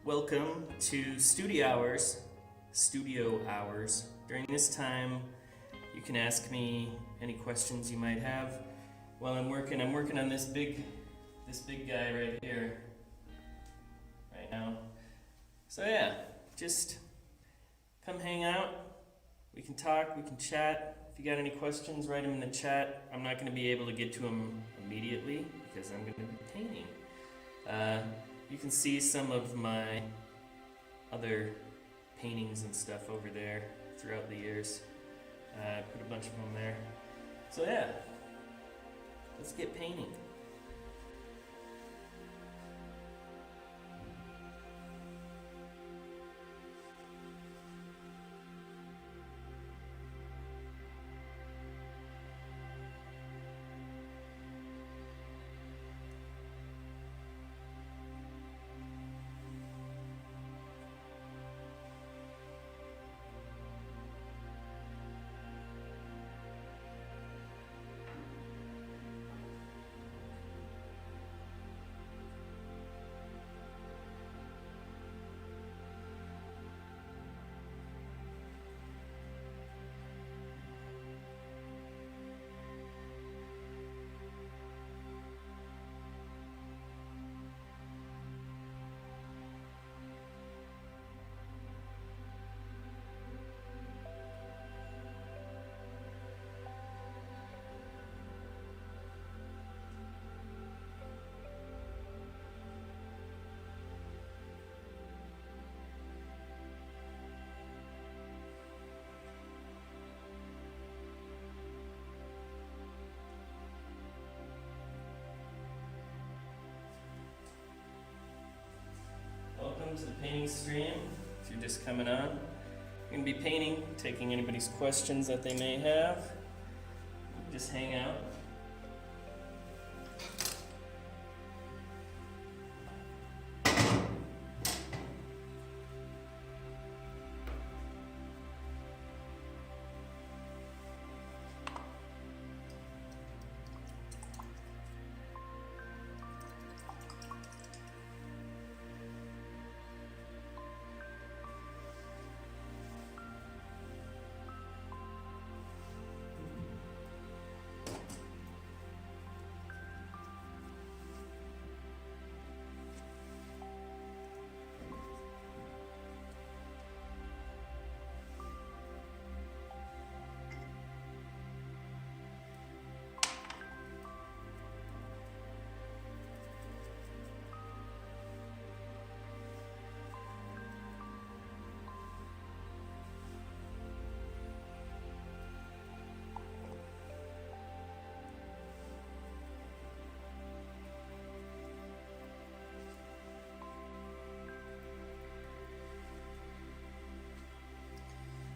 Welcome to studio hours. During this time, you can ask me any questions you might have while I'm working. I'm working on this big guy right here, right now. So yeah, just come hang out. We can talk, we can chat. If you got any questions, write them in the chat. I'm not going to be able to get to them immediately because I'm going to be painting. You can see some of my other paintings and stuff over there throughout the years. I put a bunch of them there. So yeah, let's get painting. Welcome to the painting stream. If you're just coming on, I'm going to be painting, taking anybody's questions that they may have. Just hang out.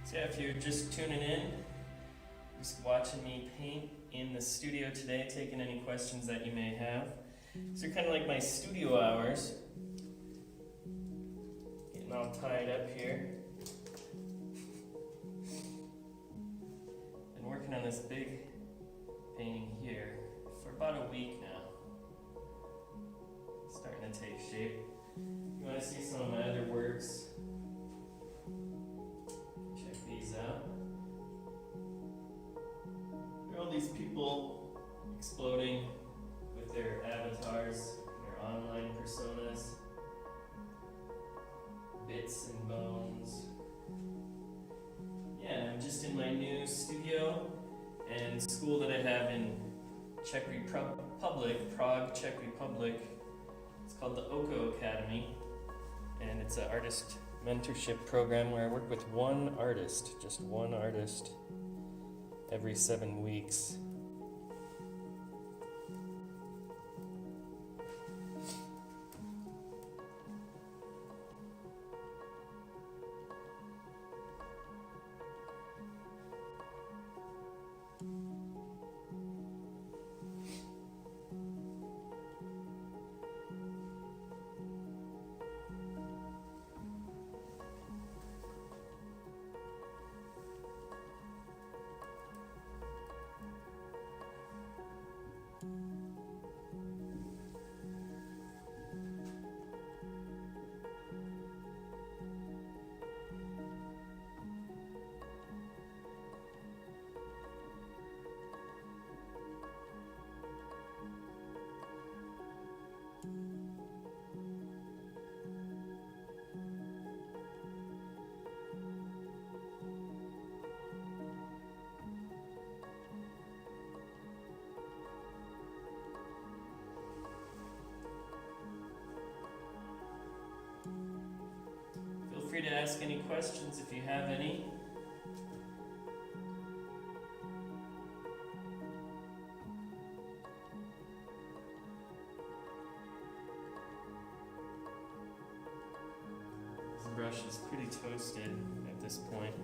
So yeah, if you're just tuning in, just watching me paint in the studio today, taking any questions that you may have. So you're kind of like my studio hours. Getting all tied up here. Been working on this big painting here for about a week now. Starting to take shape. You want to see some of my other works? Out. There are all these people exploding with their avatars, their online personas, bits and bones. Yeah, I'm just in my new studio and school that I have in Czech Republic, Prague, Czech Republic. It's called the Oko Academy, and it's an artist mentorship program where I work with one artist, just one artist, every 7 weeks. free to ask any questions if you have any. This brush is pretty toasted at this point.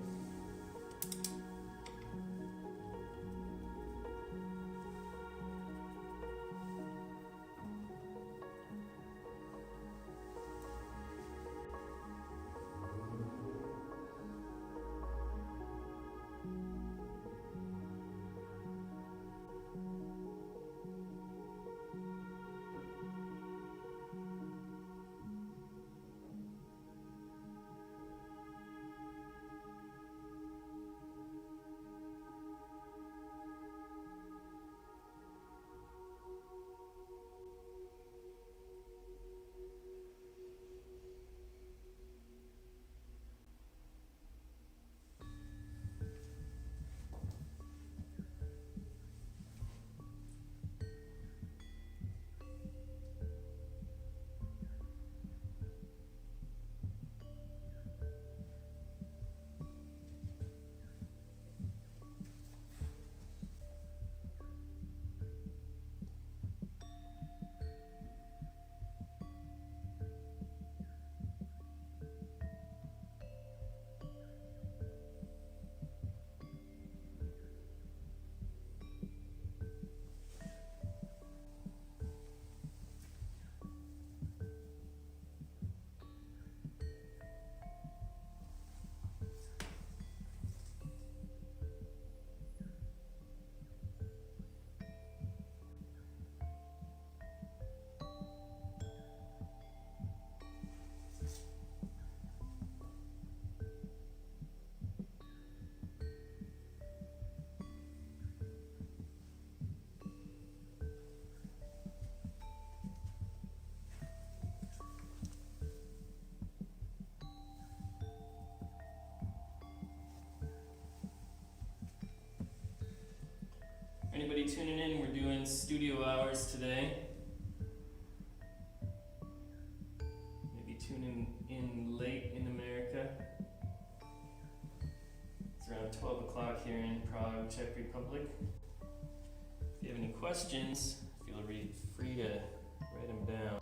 Anybody tuning in? We're doing studio hours today. Maybe tuning in late in America. It's around 12 o'clock here in Prague, Czech Republic. If you have any questions, feel free to write them down.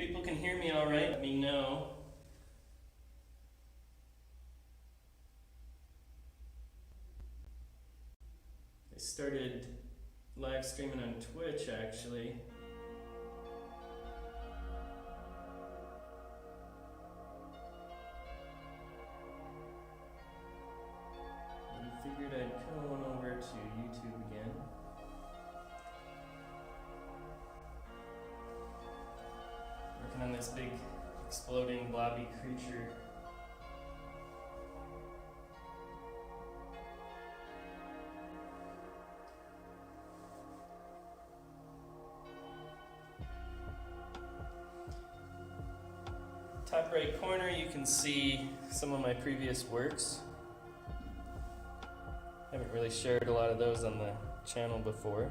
people can hear me all right, let me know. I started live streaming on Twitch actually. And figured I'd come on over to YouTube again. Working on this big exploding blobby creature. Top right corner, you can see some of my previous works. Haven't really shared a lot of those on the channel before.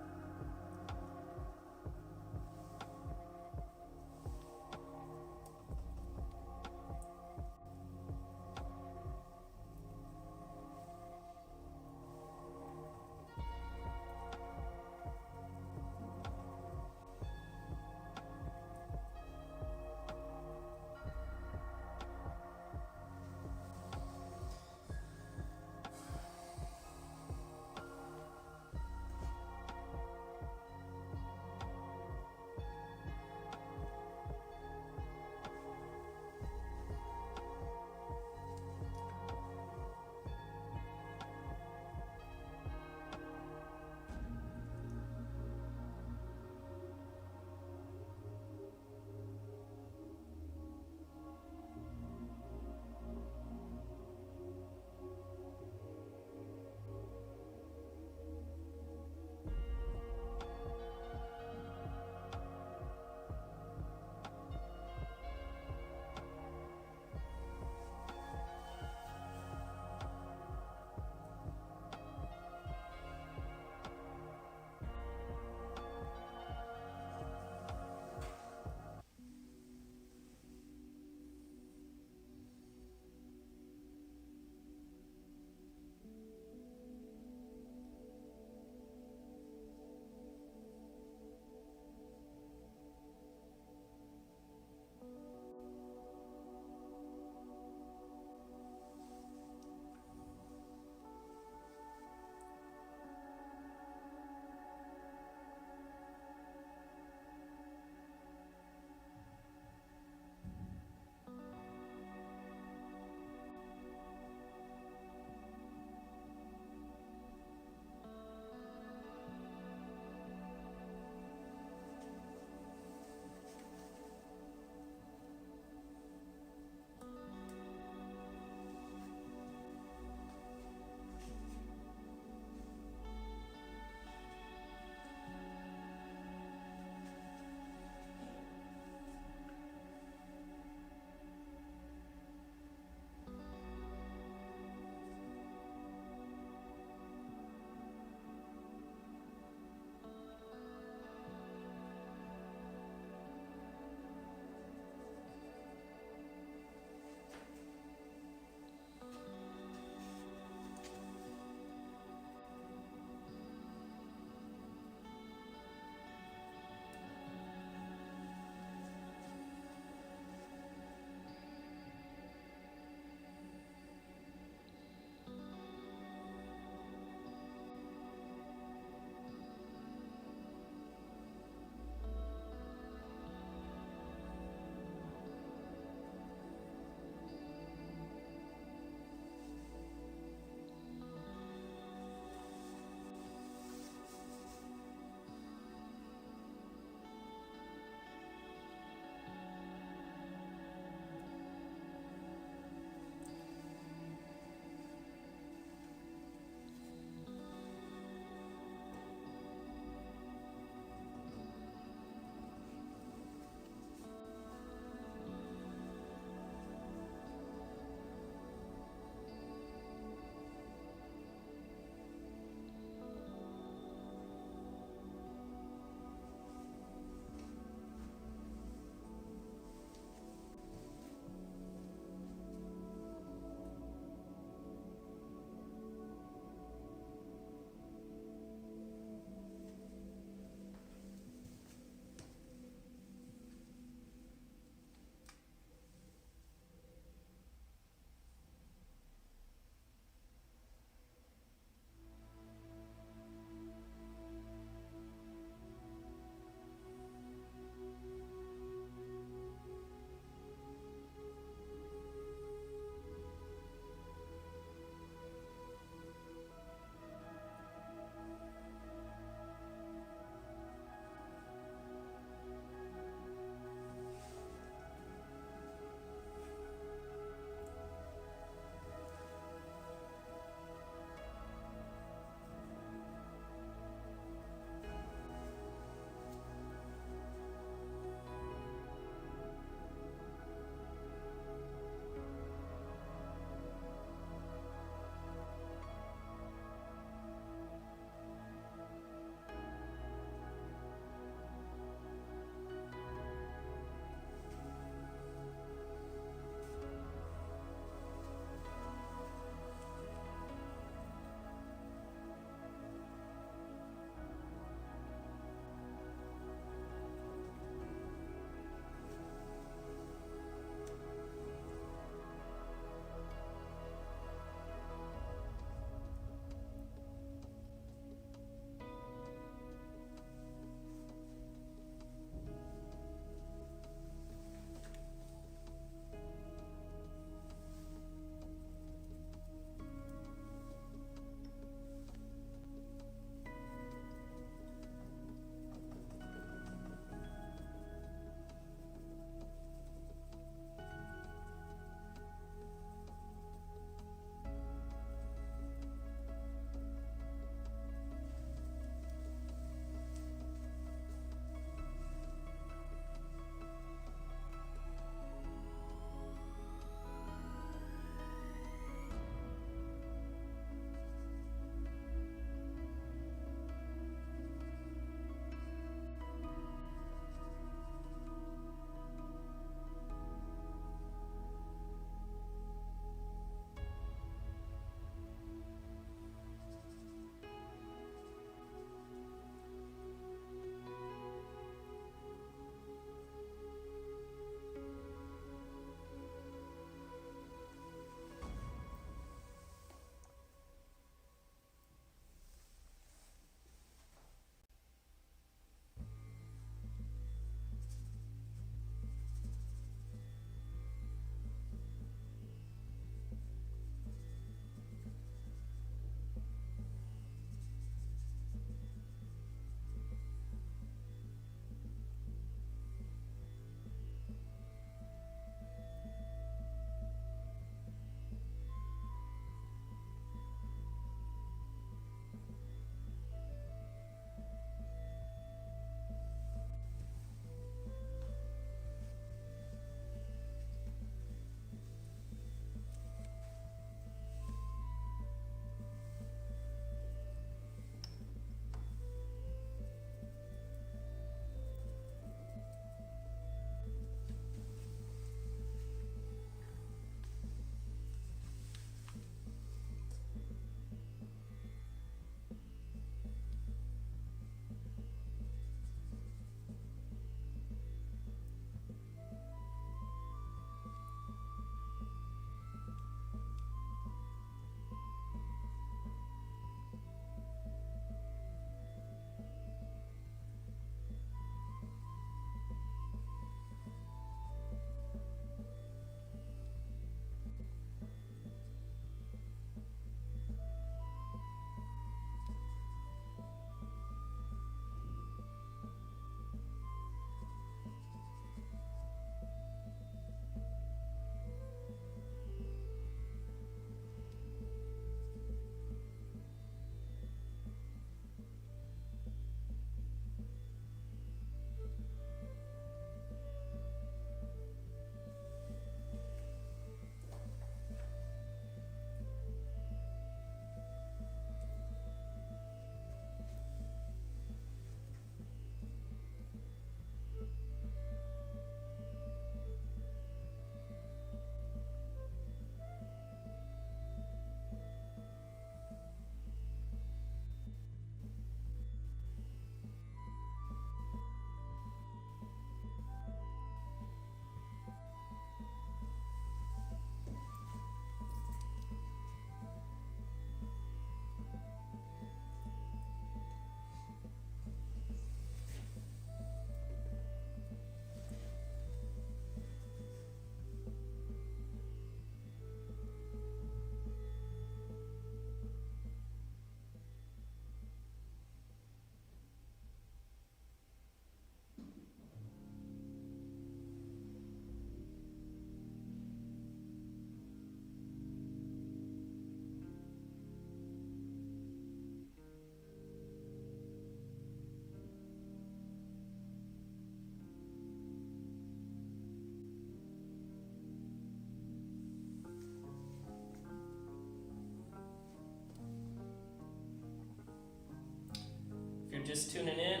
you're just tuning in,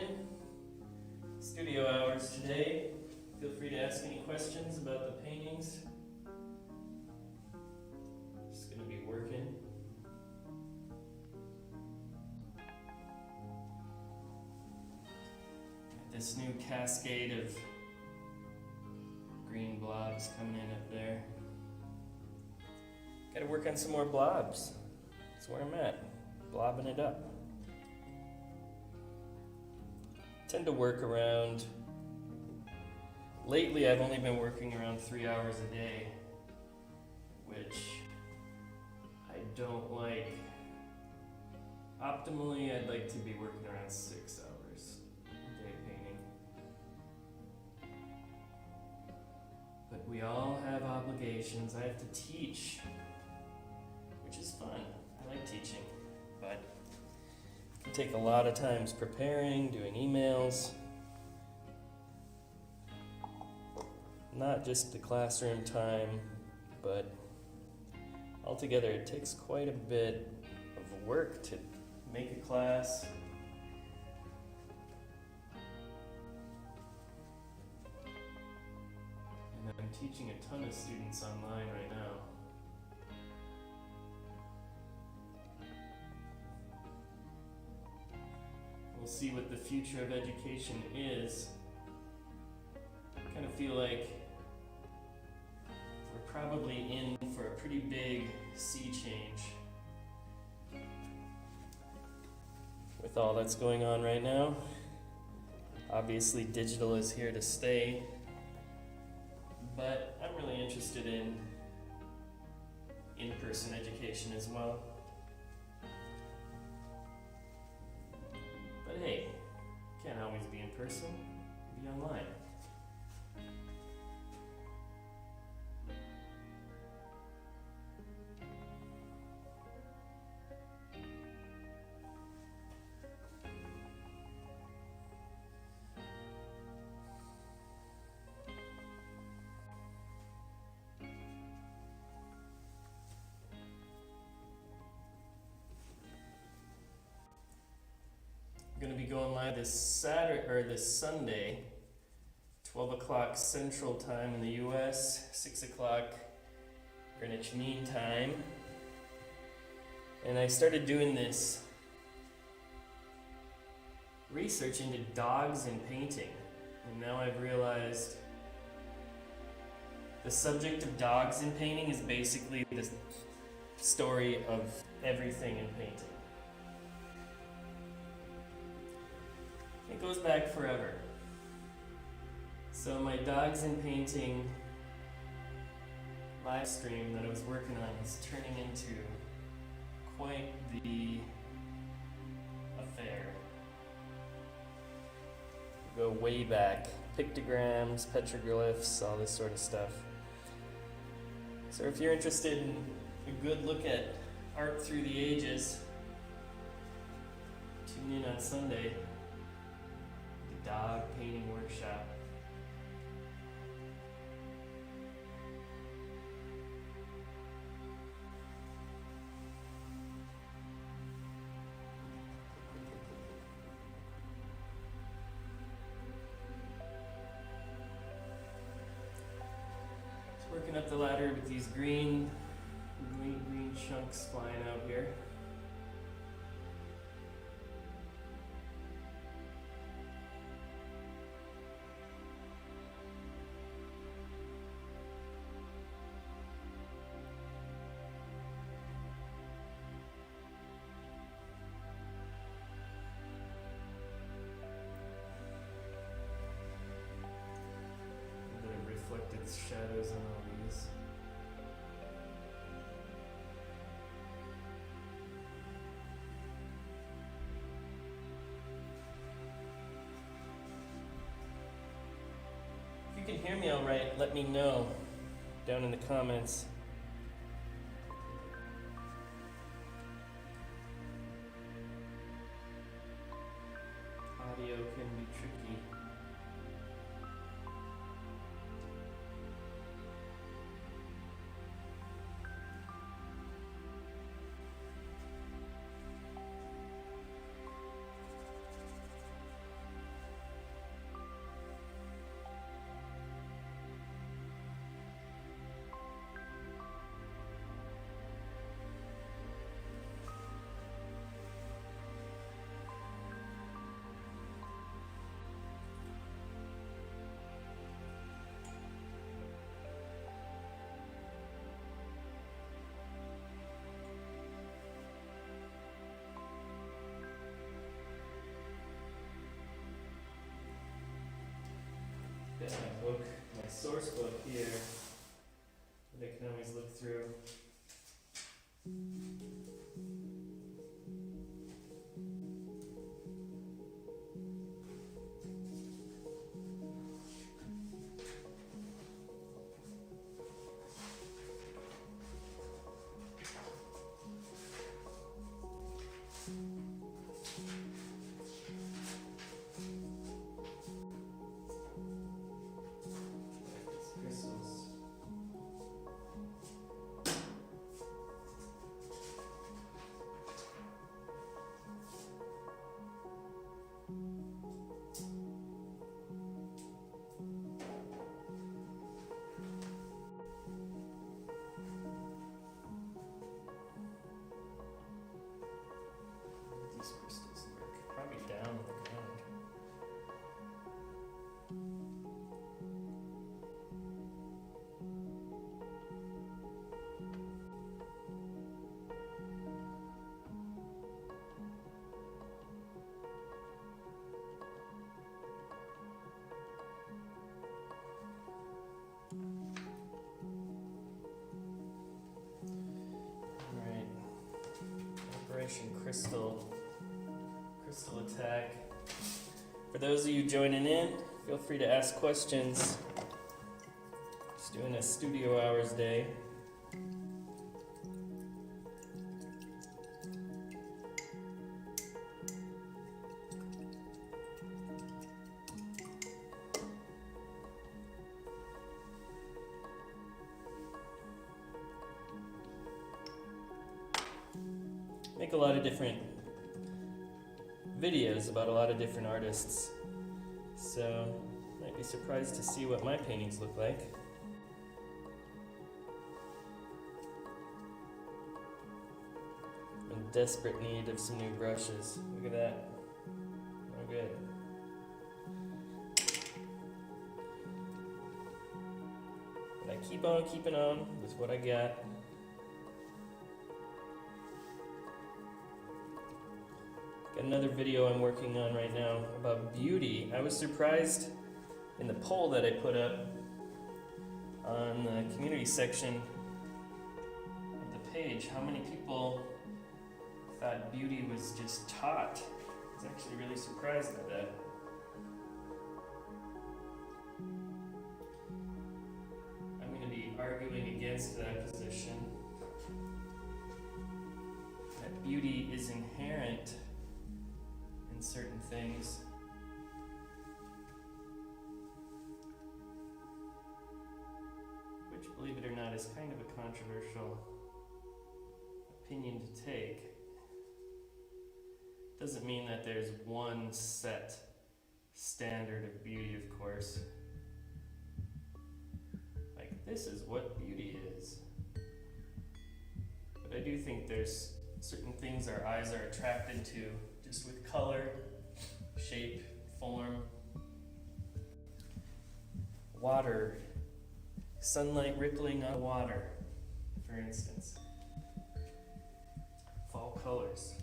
studio hours today. Feel free to ask any questions about the paintings. Just going to be working. This new cascade of green blobs coming in up there. Gotta work on some more blobs. That's where I'm at, blobbing it up. Tend to work around, lately I've only been working around 3 hours a day, which I don't like. Optimally, I'd like to be working around 6 hours a day painting. But we all have obligations. I have to teach, which is fun. I like teaching, but it can take a lot of times preparing, doing emails. Not just the classroom time, but altogether it takes quite a bit of work to make a class. And I'm teaching a ton of students online right now. We'll see what the future of education is. I kind of feel like we're probably in for a pretty big sea change with all that's going on right now. Obviously, digital is here to stay, but I'm really interested in in-person education as well. But hey, can't always be in person, be online. Going to be going live this Saturday or this Sunday, 12 o'clock Central Time in the US, 6 o'clock Greenwich Mean Time. And I started doing this research into dogs and painting. And now I've realized the subject of dogs in painting is basically the story of everything in painting. It goes back forever. So my dogs in painting live stream that I was working on is turning into quite the affair. Go way back, pictograms, petroglyphs, all this sort of stuff. So if you're interested in a good look at art through the ages, tune in on Sunday. Dog painting workshop. Just working up the ladder with these green chunks flying out here. Reflected shadows on all these. If you can hear me all right, let me know down in the comments. Audio can be tricky. Got my book, my source book here that I can always look through. Crystals. These crystals work. Probably down on the ground. Alright. Operation Crystal Attack. For those of you joining in, feel free to ask questions. Just doing a studio hours day. Make a lot of different videos about a lot of different artists, so might be surprised to see what my paintings look like. I'm in desperate need of some new brushes. Look at that. Oh good. But I keep on keeping on with what I got. Got another video I'm working on right now about beauty. I was surprised in the poll that I put up on the community section of the page how many people thought beauty was just taught. I was actually really surprised by that. I'm going to be arguing against that position. That beauty is inherent in certain things. Which, believe it or not, is kind of a controversial opinion to take. Doesn't mean that there's one set standard of beauty, of course. Like, this is what beauty is. But I do think there's certain things our eyes are attracted to, just with color, shape, form, water, sunlight rippling on water, for instance, fall colors.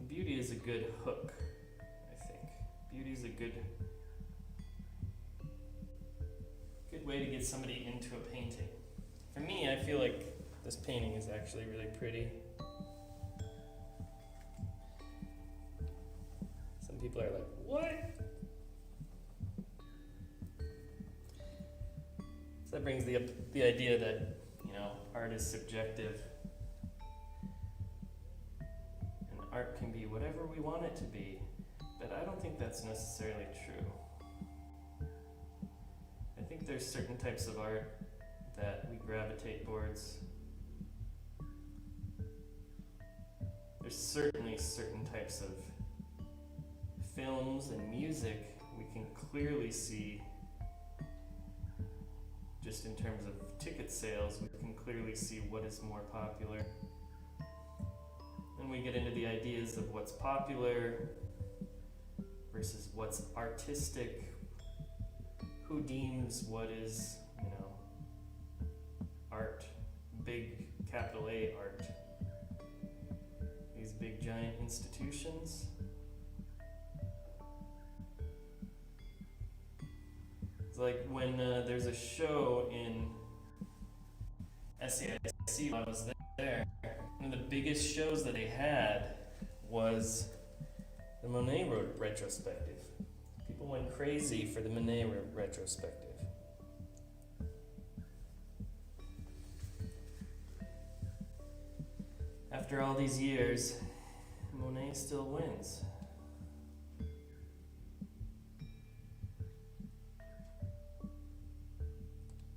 Beauty is a good hook, I think. Beauty is a good way to get somebody into a painting. For me, I feel like this painting is actually really pretty. Some people are like, what? So that brings up the idea that, art is subjective. And art can be whatever we want it to be. But I don't think that's necessarily true. I think there's certain types of art that we gravitate towards. There's certainly certain types of films and music we can clearly see, just in terms of ticket sales, we can clearly see what is more popular. Then we get into the ideas of what's popular versus what's artistic, who deems what is, art, big capital A art? These big giant institutions? It's like when there's a show in SAIC when I was there, one of the biggest shows that they had was the Monet retrospective. People went crazy for the Monet retrospective. After all these years, Monet still wins.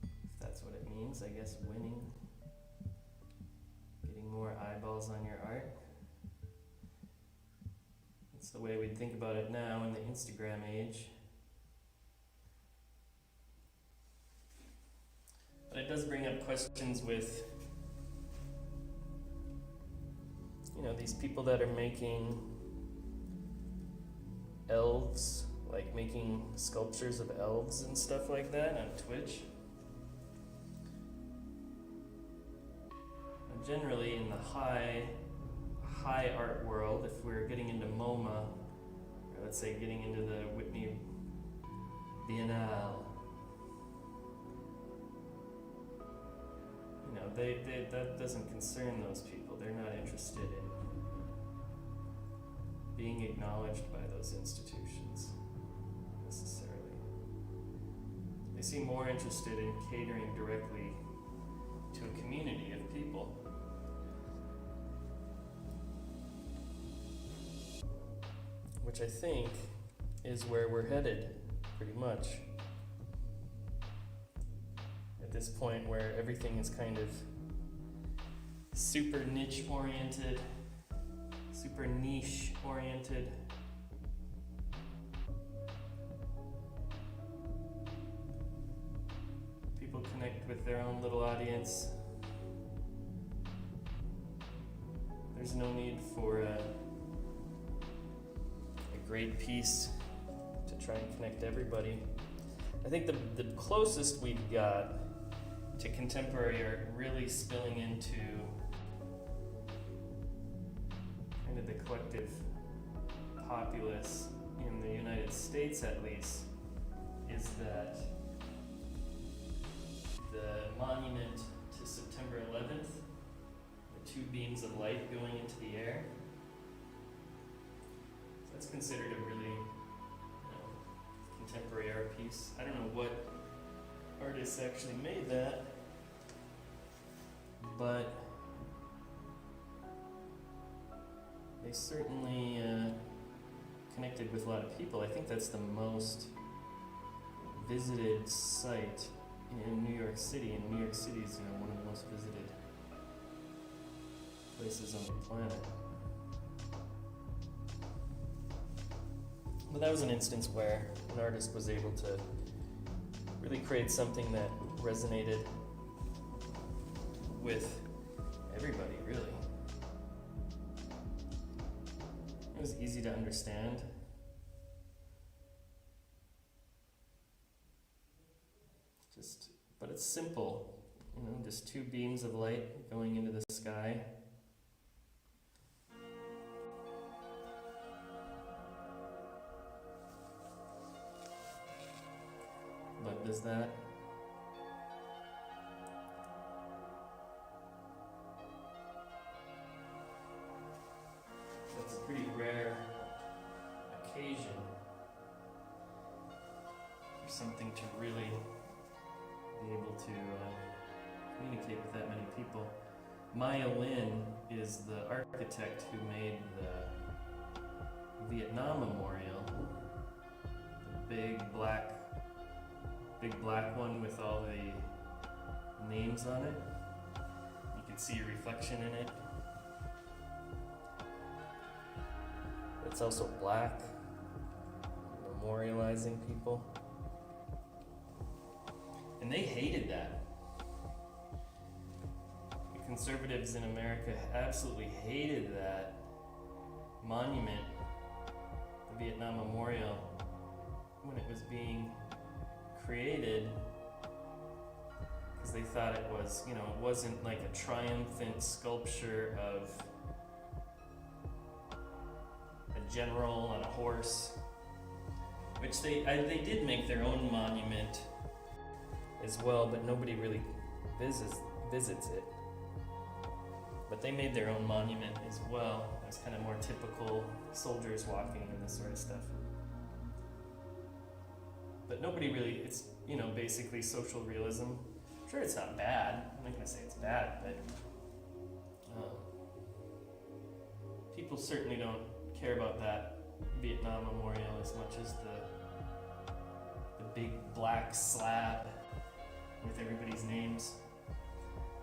If that's what it means, I guess winning. Getting more eyeballs on your art. That's the way we think about it now in the Instagram age. But it does bring up questions with these people that are making elves, like making sculptures of elves and stuff like that on Twitch. And generally in the high art world, if we're getting into MoMA, or let's say getting into the Whitney Biennale, that doesn't concern those people. They're not interested in being acknowledged by those institutions necessarily. They seem more interested in catering directly to a community of people. Which I think is where we're headed, pretty much. At this point where everything is kind of super niche oriented, super niche oriented. People connect with their own little audience. There's no need for a great piece to try and connect everybody. I think the closest we've got to contemporary art really spilling into kind of the collective populace in the United States, at least, is that the monument to September 11th, the two beams of light going into the air, so that's considered a really contemporary art piece. I don't know what artists actually made that, but they certainly connected with a lot of people. I think that's the most visited site in New York City, and New York City is one of the most visited places on the planet. But that was an instance where an artist was able to really create something that resonated with everybody, really. It was easy to understand. But it's simple, just two beams of light going into the sky. But does that that's a pretty rare occasion for something to really be able to communicate with that many people. Maya Lin is the architect who made the Vietnam Memorial, the big black one with all the names on it. You can see a reflection in it. It's also black, memorializing people. And they hated that. The conservatives in America absolutely hated that monument, the Vietnam Memorial, when it was being created because they thought it was, you know, it wasn't like a triumphant sculpture of a general on a horse, which they did make their own monument as well, but nobody really visits it. But they made their own monument as well. It was kind of more typical soldiers walking and this sort of stuff. But nobody really, it's, you know, basically social realism. Sure, it's not bad. I'm not going to say it's bad, but people certainly don't care about that Vietnam Memorial as much as the big black slab with everybody's names.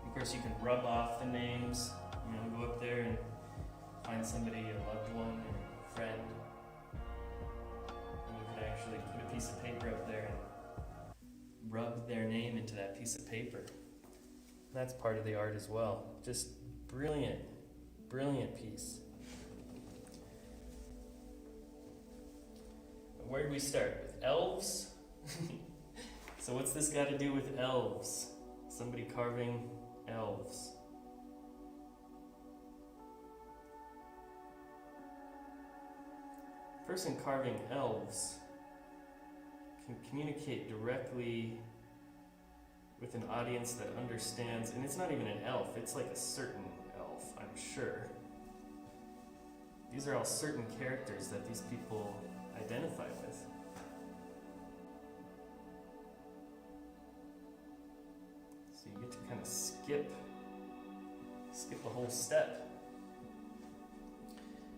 Of course, you can rub off the names. You know, go up there and find somebody, a loved one or a friend, and you can actually put a piece of paper up there and rub their name into that piece of paper. That's part of the art as well. Just brilliant, brilliant piece. Where did we start? With elves? So what's this got to do with elves? Somebody carving elves. The person carving elves can communicate directly with an audience that understands, and it's not even an elf, it's like a certain elf, I'm sure. These are all certain characters that these people identify with. So you get to kind of skip a whole step.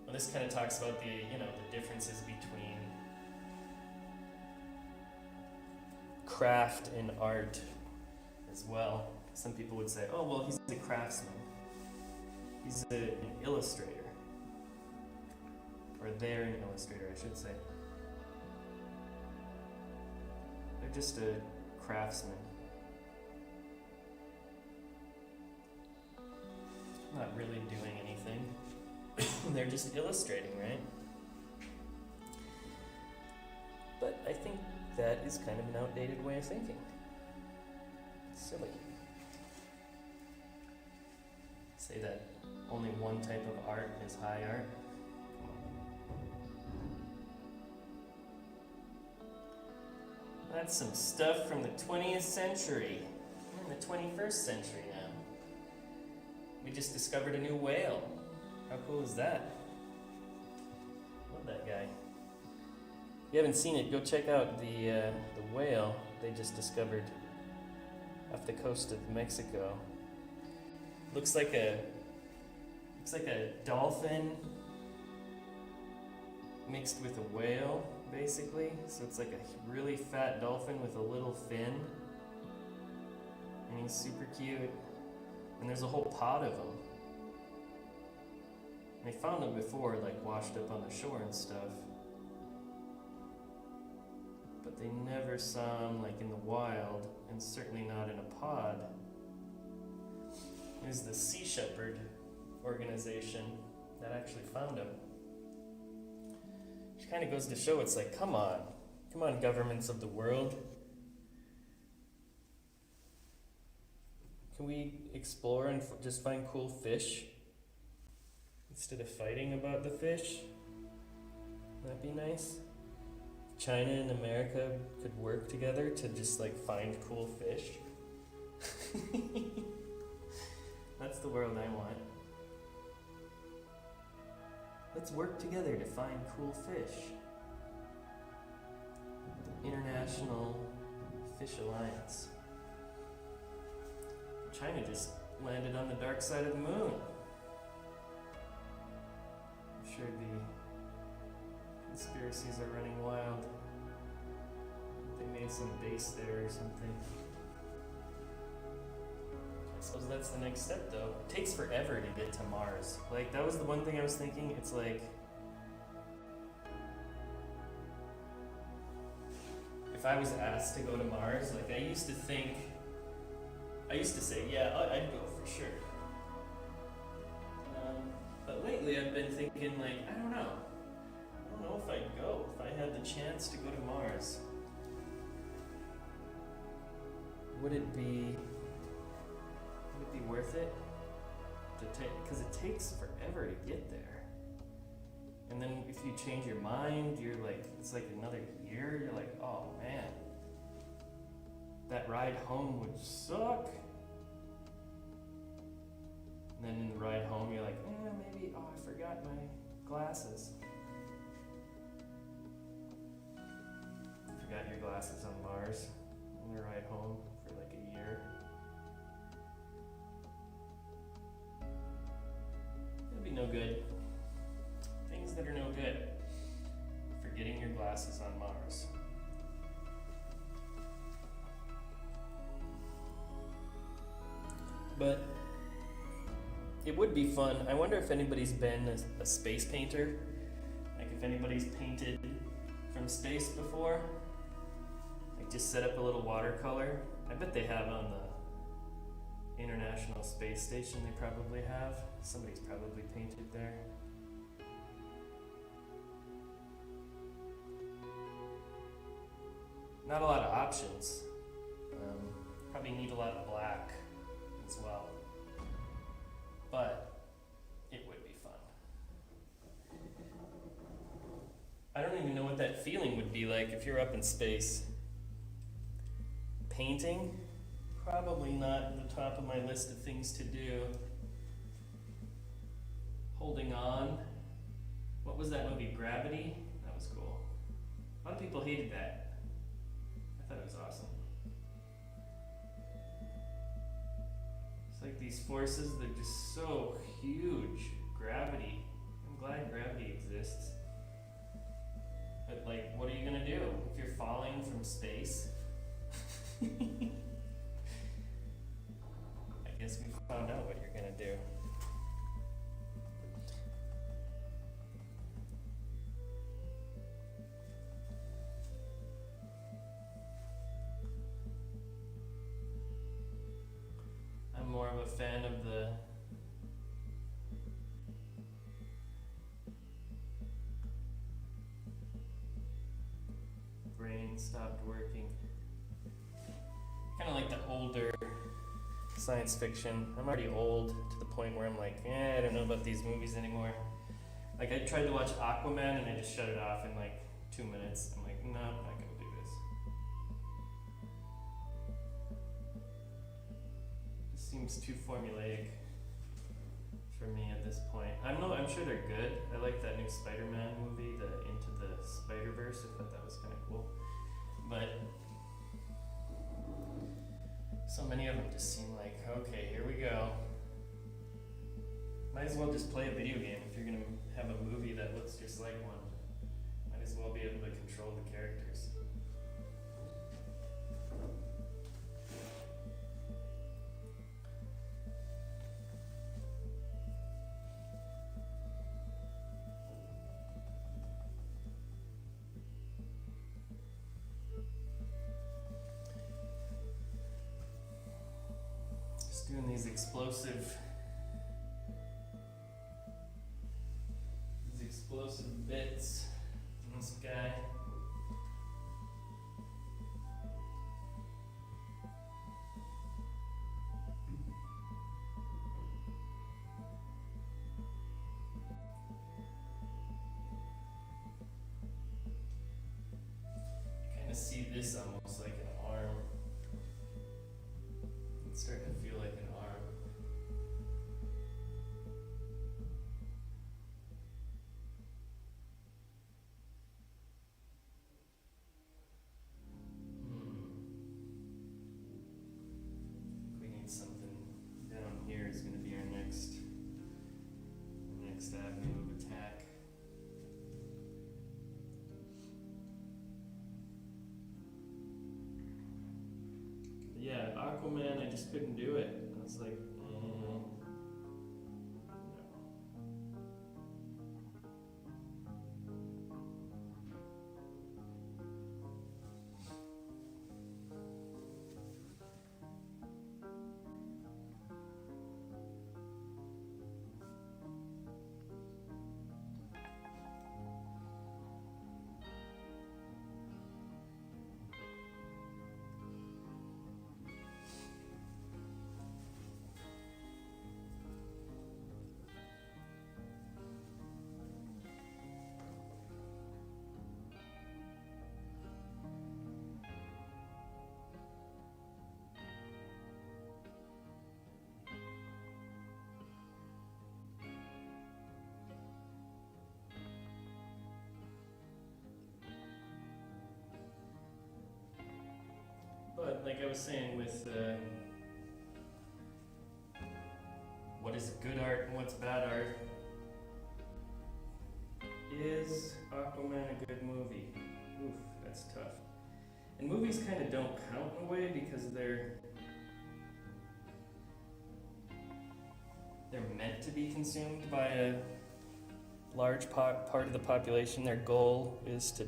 Well, this kind of talks about the, you know, the differences between craft and art as well. Some people would say, oh, well, he's a craftsman. He's an illustrator. Or they're an illustrator, I should say. They're just a craftsman. Not really doing anything. They're just illustrating, right? But I think that is kind of an outdated way of thinking. It's silly. Say that only one type of art is high art. That's some stuff from the 20th century. We're in the 21st century now. We just discovered a new whale. How cool is that? Love that guy. If you haven't seen it, go check out the whale they just discovered off the coast of Mexico. Looks like a dolphin mixed with a whale, basically. So it's like a really fat dolphin with a little fin. And he's super cute. And there's a whole pod of them. They found them before, like washed up on the shore and stuff. But they never saw them like in the wild, and certainly not in a pod. It was the Sea Shepherd organization that actually found them. Which kind of goes to show, it's like, come on governments of the world. Can we explore and just find cool fish instead of fighting about the fish? That'd be nice. China and America could work together to just like find cool fish. That's the world I want. Let's work together to find cool fish. The International Fish Alliance. China just landed on the dark side of the moon. I'm sure the conspiracies are running wild. They made some base there or something. I suppose that's the next step, though. It takes forever to get to Mars. Like, that was the one thing I was thinking. It's like, if I was asked to go to Mars, like, I used to say, yeah, I'd go for sure. But lately I've been thinking, like, I don't know if I'd go if I had the chance to go to Mars. would it be worth it to take, because it takes forever to get there. And then if you change your mind, you're like, it's like another year, you're like, oh man, that ride home would suck. And then in the ride home, you're like, maybe, I forgot my glasses. Forgot your glasses on Mars on the ride home for like a year. It'll be no good. Things that are no good. Forgetting your glasses on Mars. But it would be fun. I wonder if anybody's been a space painter. Like if anybody's painted from space before. Like just set up a little watercolor. I bet they have on the International Space Station. They probably have. Somebody's probably painted there. Not a lot of options. Probably need a lot of black as well. But it would be fun. I don't even know what that feeling would be like if you're up in space. Painting? Probably not at the top of my list of things to do. Holding on. What was that movie, Gravity? That was cool. A lot of people hated that. I thought it was awesome. It's like these forces, they're just so huge. Gravity. I'm glad gravity exists. But like, what are you gonna do if you're falling from space? I guess we found out what you're gonna do. I'm more of a fan of the brain stopped working. Kind of like the older science fiction. I'm already old to the point where I'm like, I don't know about these movies anymore. Like I tried to watch Aquaman and I just shut it off in like 2 minutes. I'm like, no, I'm not gonna do this. It seems too formulaic for me at this point. I'm sure they're good. I like that new Spider-Man movie, the Into the Spider-Verse. I thought that was kind of cool. But so many of them just seem like, okay, here we go. Might as well just play a video game if you're gonna have a movie that looks just like one. Might as well be able to control the characters. Doing these explosive bits on this guy. You kind of see this almost like an arm. It's starting to feel like an arm. We need something down here is going to be our next avenue of attack. Yeah, Aquaman, I just couldn't do it. I was like, no. like I was saying with what is good art and what's bad art, is Aquaman a good movie? Oof, that's tough. And movies kind of don't count in a way because they're meant to be consumed by a large part of the population. Their goal is to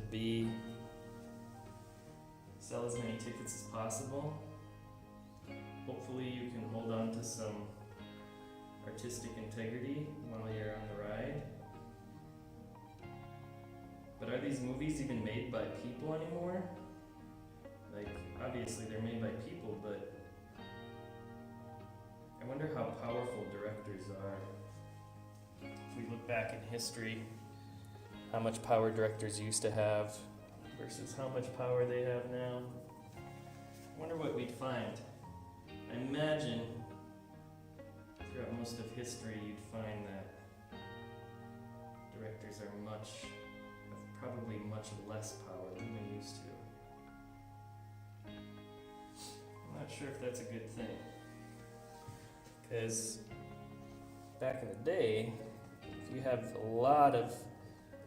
sell as many tickets as possible. Hopefully you can hold on to some artistic integrity while you're on the ride. But are these movies even made by people anymore? Like, obviously they're made by people, but I wonder how powerful directors are. If we look back in history, how much power directors used to have versus how much power they have now. I wonder what we'd find. I imagine throughout most of history you'd find that directors are probably much less power than they used to. I'm not sure if that's a good thing. Because back in the day, if you have a lot of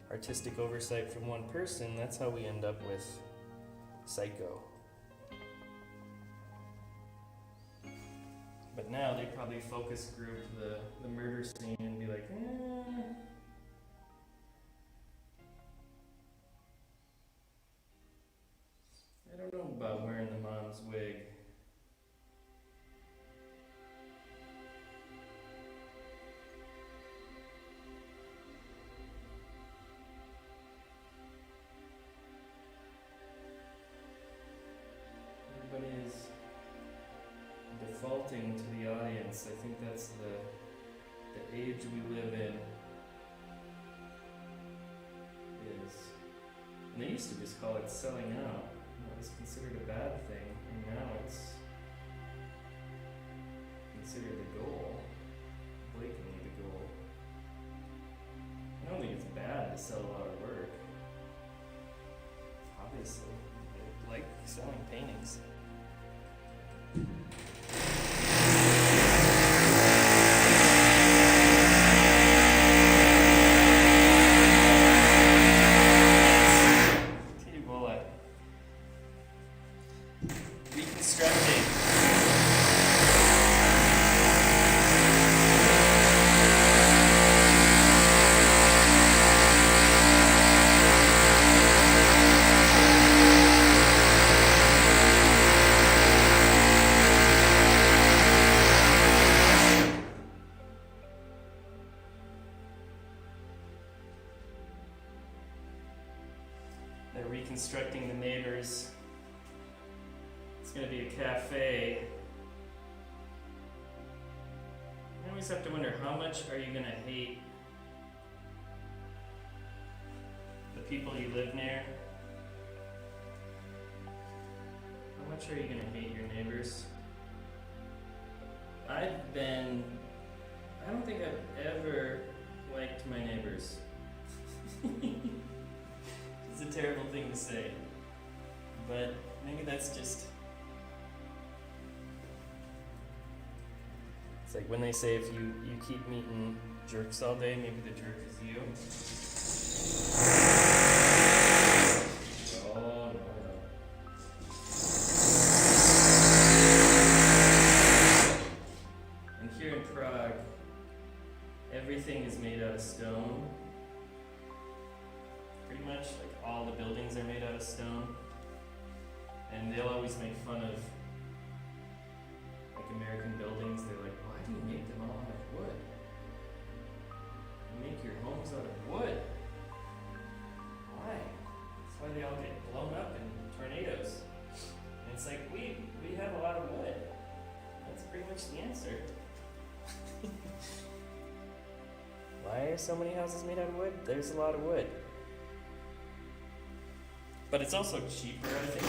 artistic oversight from one person, that's how we end up with Psycho. But now they probably focus group the murder scene and be like, I don't know about wearing the mom's wig. Everybody is defaulting to the audience. I think that's the age we live in. And they used to just call it selling out. It was considered a bad thing, and now it's considered the goal, blatantly the goal. I don't think it's bad to sell a lot of work. Obviously, I like selling paintings. Reconstructing. They're reconstructing the neighbors. It's going to be a cafe. I always have to wonder, how much are you going to hate the people you live near? How much are you going to hate your neighbors? I don't think I've ever liked my neighbors. It's a terrible thing to say, but maybe that's just... It's like when they say if you keep meeting jerks all day, maybe the jerk is you. Oh, no. And here in Prague, everything is made out of stone. Pretty much, like all the buildings are made out of stone. And they'll always make fun of American buildings. They're like, why do you make them all out of wood? You make your homes out of wood. Why? That's why they all get blown up in tornadoes. And it's like, we have a lot of wood. That's pretty much the answer. Why are so many houses made out of wood? There's a lot of wood. But it's also cheaper, I think.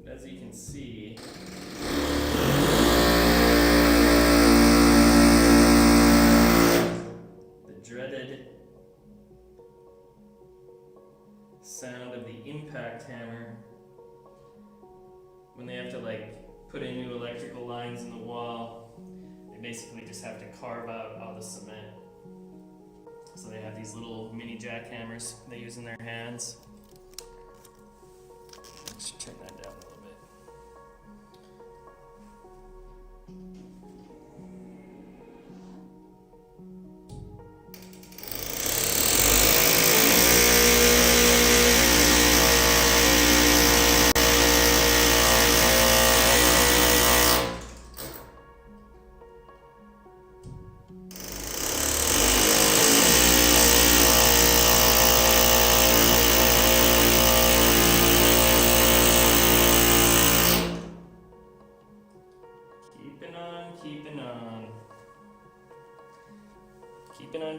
As you can see, the dreaded like put in new electrical lines in the wall. They basically just have to carve out all the cement. So they have these little mini jackhammers they use in their hands. Let's turn that down a little bit.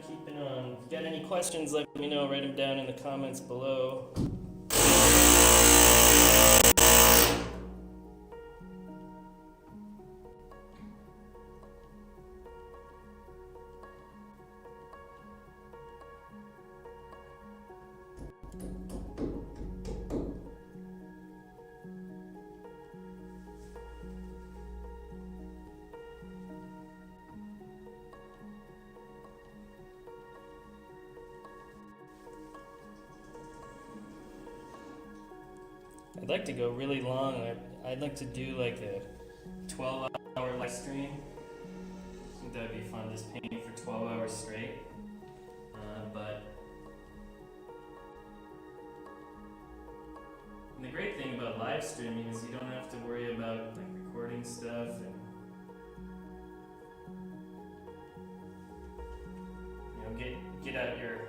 Keeping on. If you got any questions, let me know. Write them down in the comments below. I'd like to go really long. I'd like to do like a 12-hour live stream. I think that'd be fun, just painting for 12 hours straight. But and the great thing about live streaming is you don't have to worry about like recording stuff and get out your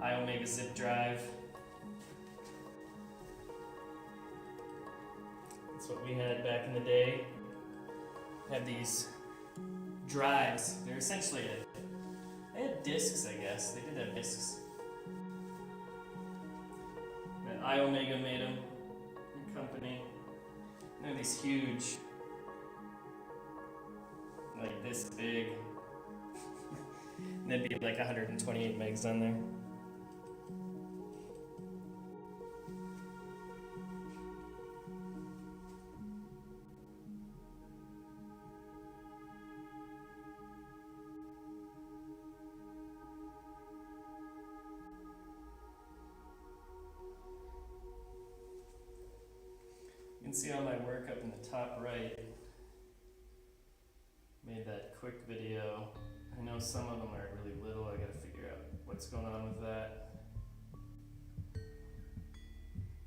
iOmega zip drive. That's what we had back in the day. Had these drives. They're essentially they had discs, I guess. They did have discs. That iOmega made them. Your company. And they're these huge, like this big. And there'd be like 128 megs on there. You can see all my work up in the top right. Made that quick video. I know some of them are really little. I gotta figure out what's going on with that.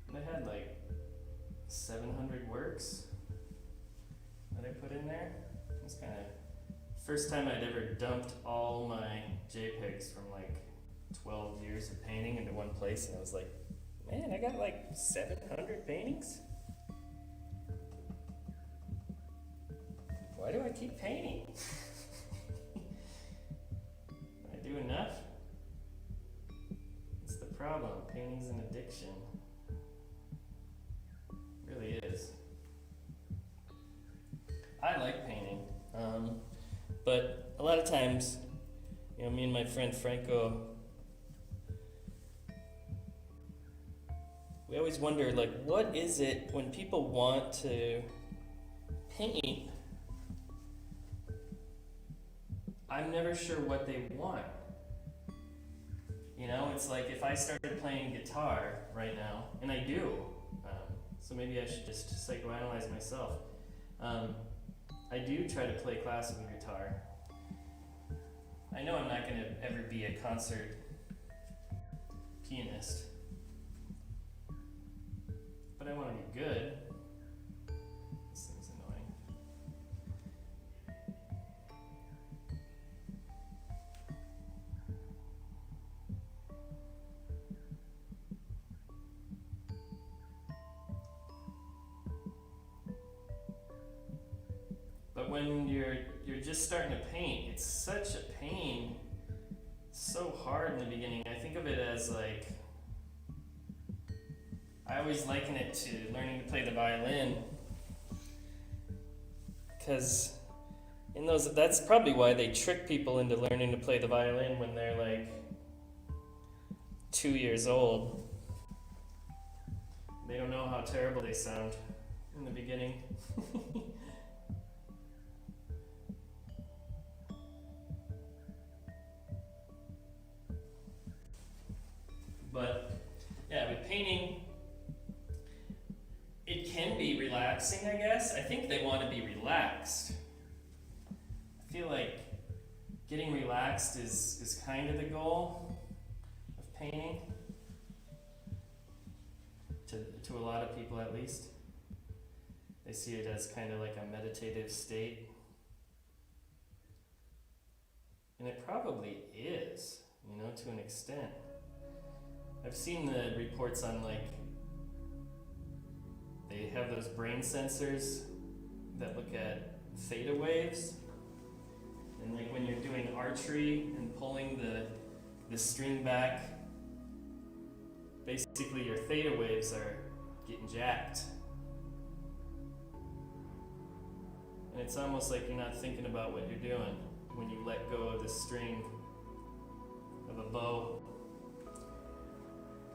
And I had like 700 works that I put in there. It was kind of first time I'd ever dumped all my JPEGs from like 12 years of painting into one place, and I was like, man, I got like 700 paintings? Why do I keep painting? I do enough? It's the problem. Painting's an addiction. It really is. I like painting, but a lot of times, me and my friend Franco, we always wonder, like, what is it when people want to paint? I'm never sure what they want. It's like if I started playing guitar right now, and I do, so maybe I should just psychoanalyze myself. I do try to play classical guitar. I know I'm not going to ever be a concert pianist, but I want to be good. This thing's annoying. But when you're just starting to paint, it's such a pain. It's so hard in the beginning. I think of it as like, I always liken it to learning to play the violin, because that's probably why they trick people into learning to play the violin when they're like 2 years old. They don't know how terrible they sound in the beginning. But yeah, with painting, it can be relaxing, I guess. I think they want to be relaxed. I feel like getting relaxed is kind of the goal of painting, to a lot of people at least. They see it as kind of like a meditative state. And it probably is, you know, to an extent. I've seen the reports on, like, they have those brain sensors that look at theta waves. And like when you're doing archery and pulling the string back, basically your theta waves are getting jacked. And it's almost like you're not thinking about what you're doing when you let go of the string of a bow.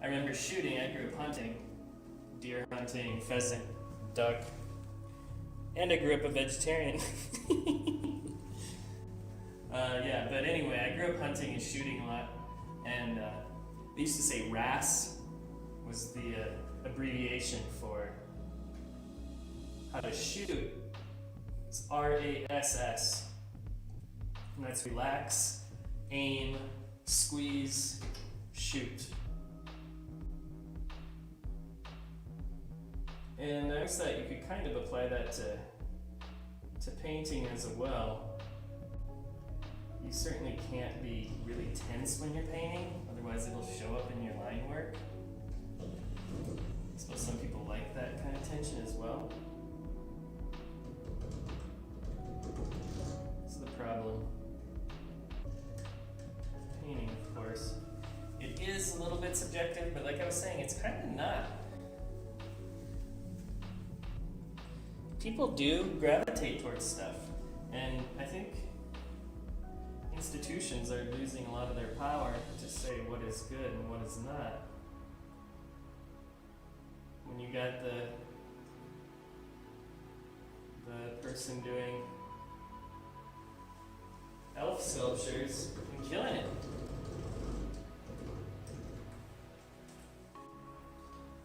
I remember shooting, I grew up hunting, deer hunting, pheasant, duck, and I grew up a vegetarian. Yeah, but anyway, I grew up hunting and shooting a lot, and they used to say RAS was the abbreviation for how to shoot. It's RASS, and that's relax, aim, squeeze, shoot. And I always thought you could kind of apply that to painting as well. You certainly can't be really tense when you're painting, otherwise it'll show up in your line work. I suppose some people like that kind of tension as well. That's the problem. Painting, of course. It is a little bit subjective, but like I was saying, it's kind of not. People do gravitate towards stuff, and I think institutions are losing a lot of their power to say what is good and what is not. When you got the person doing elf sculptures and killing it.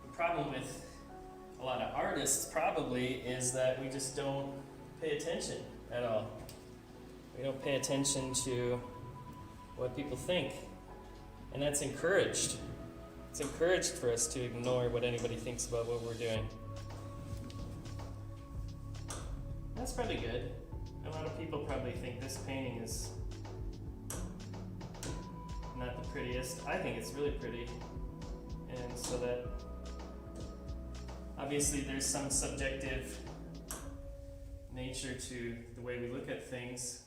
The problem with a lot of artists probably is that we just don't pay attention at all. We don't pay attention to what people think. And that's encouraged. It's encouraged for us to ignore what anybody thinks about what we're doing. That's probably good. A lot of people probably think this painting is not the prettiest. I think it's really pretty. And so that obviously there's some subjective nature to the way we look at things.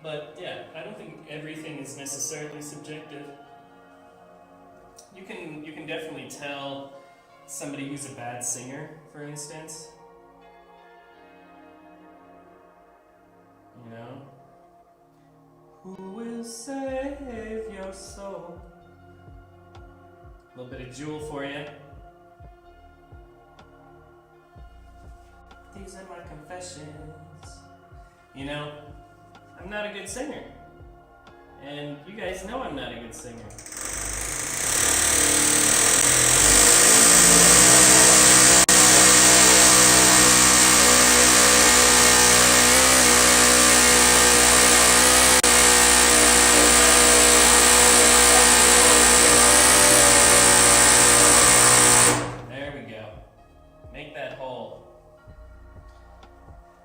But yeah, I don't think everything is necessarily subjective. You can definitely tell somebody who's a bad singer, for instance. You know? Who will save your soul? A little bit of Jewel for you. These are my confessions. You know? I'm not a good singer. And you guys know I'm not a good singer. There we go. Make that whole.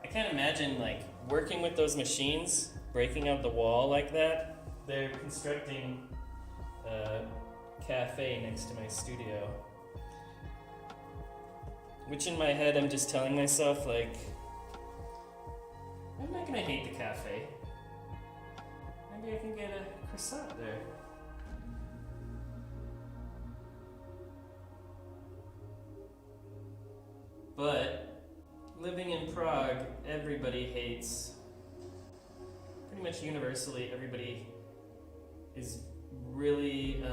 I can't imagine, like, working with those machines, breaking out the wall like that. They're constructing a cafe next to my studio. Which in my head I'm just telling myself, like, I'm not gonna hate the cafe. I'm maybe I can get a croissant there. But living in Prague, everybody hates, pretty much universally, everybody is really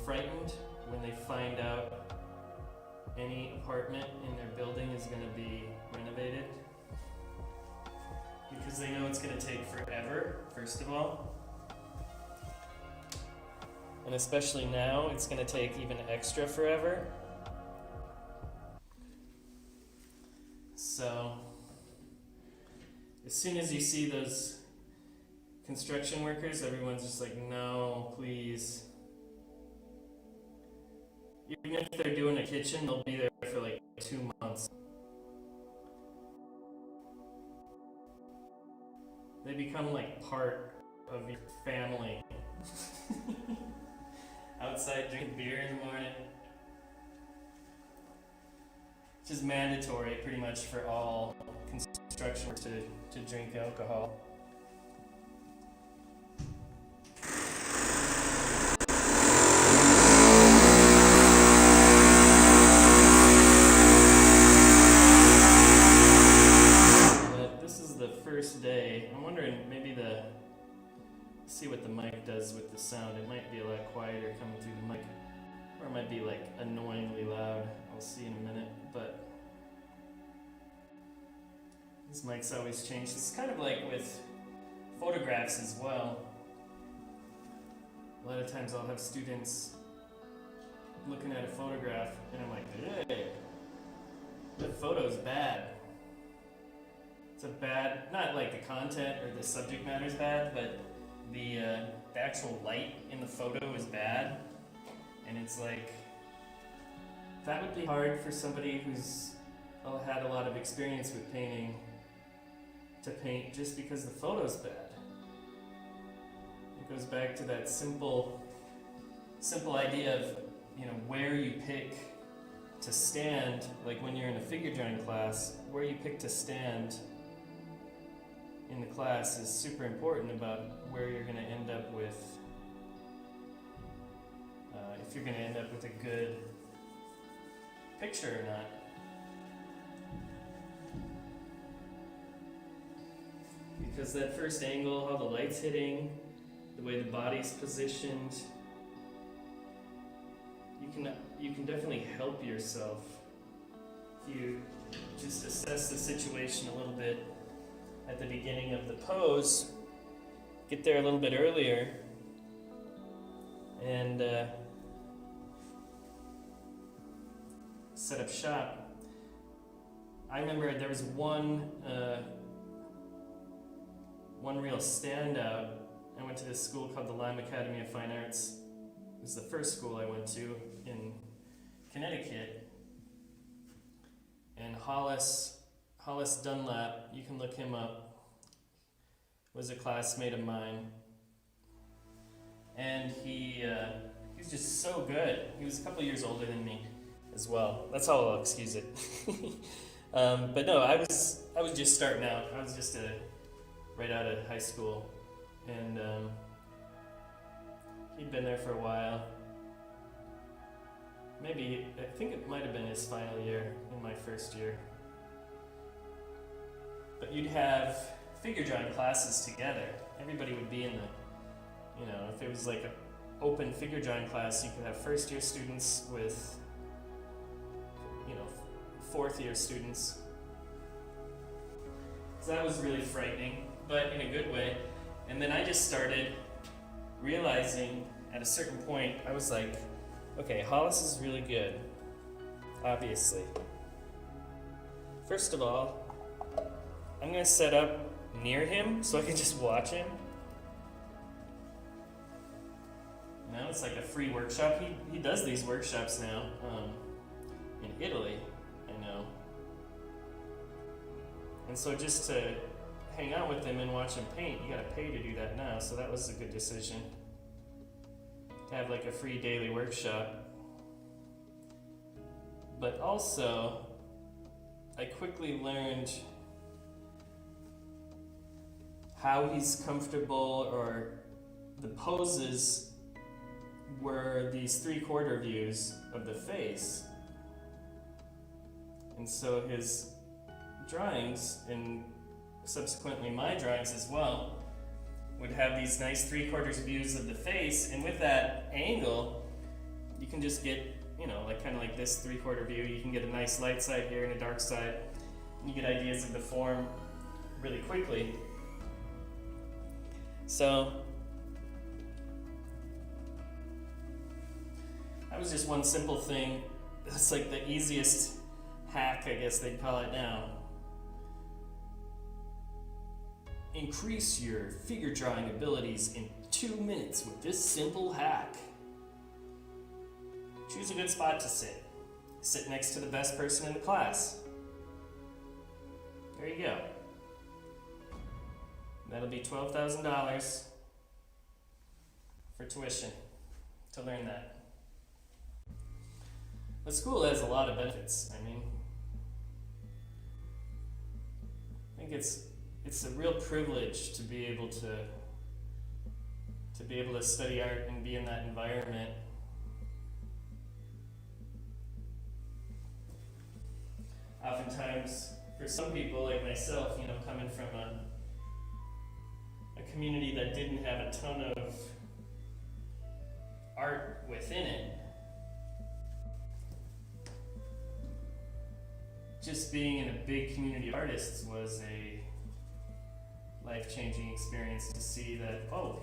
frightened when they find out any apartment in their building is going to be renovated. Because they know it's going to take forever, first of all. And especially now, it's going to take even extra forever. So, as soon as you see those construction workers, everyone's just like, no, please. Even if they're doing a kitchen, they'll be there for like 2 months. They become like part of your family. Outside drinking beer in the morning. It's just mandatory pretty much for all construction workers to drink alcohol. Day. I'm wondering maybe see what the mic does with the sound. It might be a lot quieter coming through the mic, or it might be like annoyingly loud. I'll see in a minute, but these mics always change. It's kind of like with photographs as well. A lot of times I'll have students looking at a photograph and I'm like, hey, the photo's bad. It's a bad, not like the content or the subject matter is bad, but the actual light in the photo is bad. And it's like, that would be hard for somebody who's had a lot of experience with painting to paint just because the photo's bad. It goes back to that simple idea of, where you pick to stand, like when you're in a figure drawing class, where you pick to stand in the class is super important about where you're going to end up with, if you're going to end up with a good picture or not. Because that first angle, how the light's hitting, the way the body's positioned, you can definitely help yourself if you just assess the situation a little bit at the beginning of the pose, get there a little bit earlier, and set up shop. I remember there was one real standout. I went to this school called the Lime Academy of Fine Arts. It was the first school I went to in Connecticut. And Hollis Dunlap, you can look him up, was a classmate of mine. And he was just so good. He was a couple years older than me as well. That's how I'll excuse it. But no, I was just starting out. I was just right out of high school. And he'd been there for a while. Maybe, I think it might have been his final year in my first year. But you'd have figure drawing classes together. Everybody would be in the, if it was like an open figure drawing class, you could have first year students with, fourth year students. So that was really frightening, but in a good way. And then I just started realizing at a certain point, I was like, okay, Hollis is really good, obviously. First of all, I'm going to set up near him so I can just watch him. It's like a free workshop. He does these workshops now in Italy, I know. And so just to hang out with him and watch him paint, you gotta pay to do that now, so that was a good decision. To have like a free daily workshop. But also, I quickly learned how he's comfortable or the poses were these 3/4 views of the face. And so his drawings, and subsequently my drawings as well, would have these nice 3/4 views of the face, and with that angle, you can just get, you know, like kind of like this 3/4 view, you can get a nice light side here and a dark side, and you get ideas of the form really quickly. So that was just one simple thing. It's like the easiest hack, I guess they'd call it now. Increase your figure drawing abilities in 2 minutes with this simple hack. Choose a good spot to sit. Sit next to the best person in the class. There you go. That'll be $12,000 for tuition to learn that. The school has a lot of benefits. I mean, I think it's a real privilege to be able to study art and be in that environment. Oftentimes, for some people like myself, you know, coming from a community that didn't have a ton of art within it, just being in a big community of artists was a life-changing experience to see that, oh,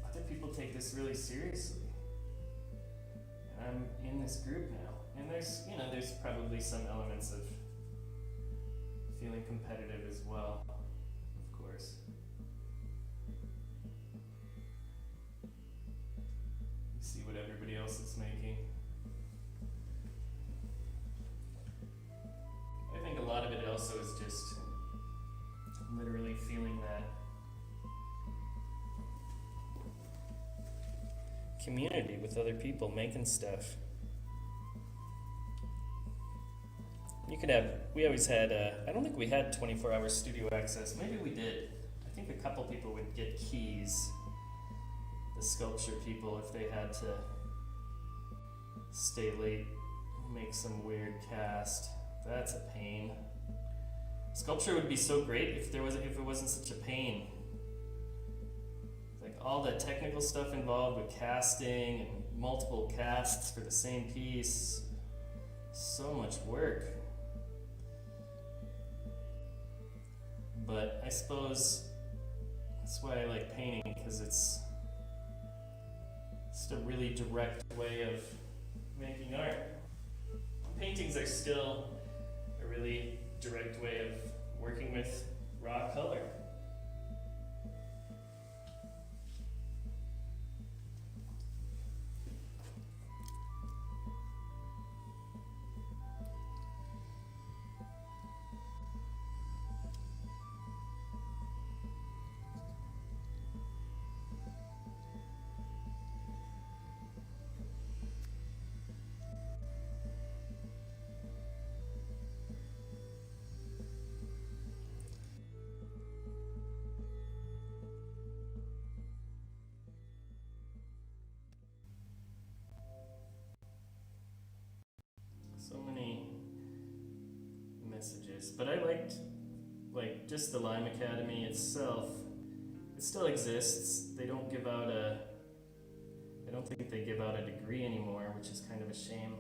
other people take this really seriously. And I'm in this group now. And there's probably some elements of feeling competitive as well, of course. You see what everybody else is making. I think a lot of it also is just literally feeling that community with other people making stuff. We always had, I don't think we had 24-hour studio access. Maybe we did. I think a couple people would get keys, the sculpture people, if they had to stay late, make some weird cast. That's a pain. Sculpture would be so great if it wasn't such a pain. Like all the technical stuff involved with casting and multiple casts for the same piece. So much work. But I suppose that's why I like painting, because it's just a really direct way of making art. Paintings are still a really direct way of working with raw color. So many messages, but I liked, like, just the Lime Academy itself. It still exists. They don't give out I don't think they give out a degree anymore, which is kind of a shame.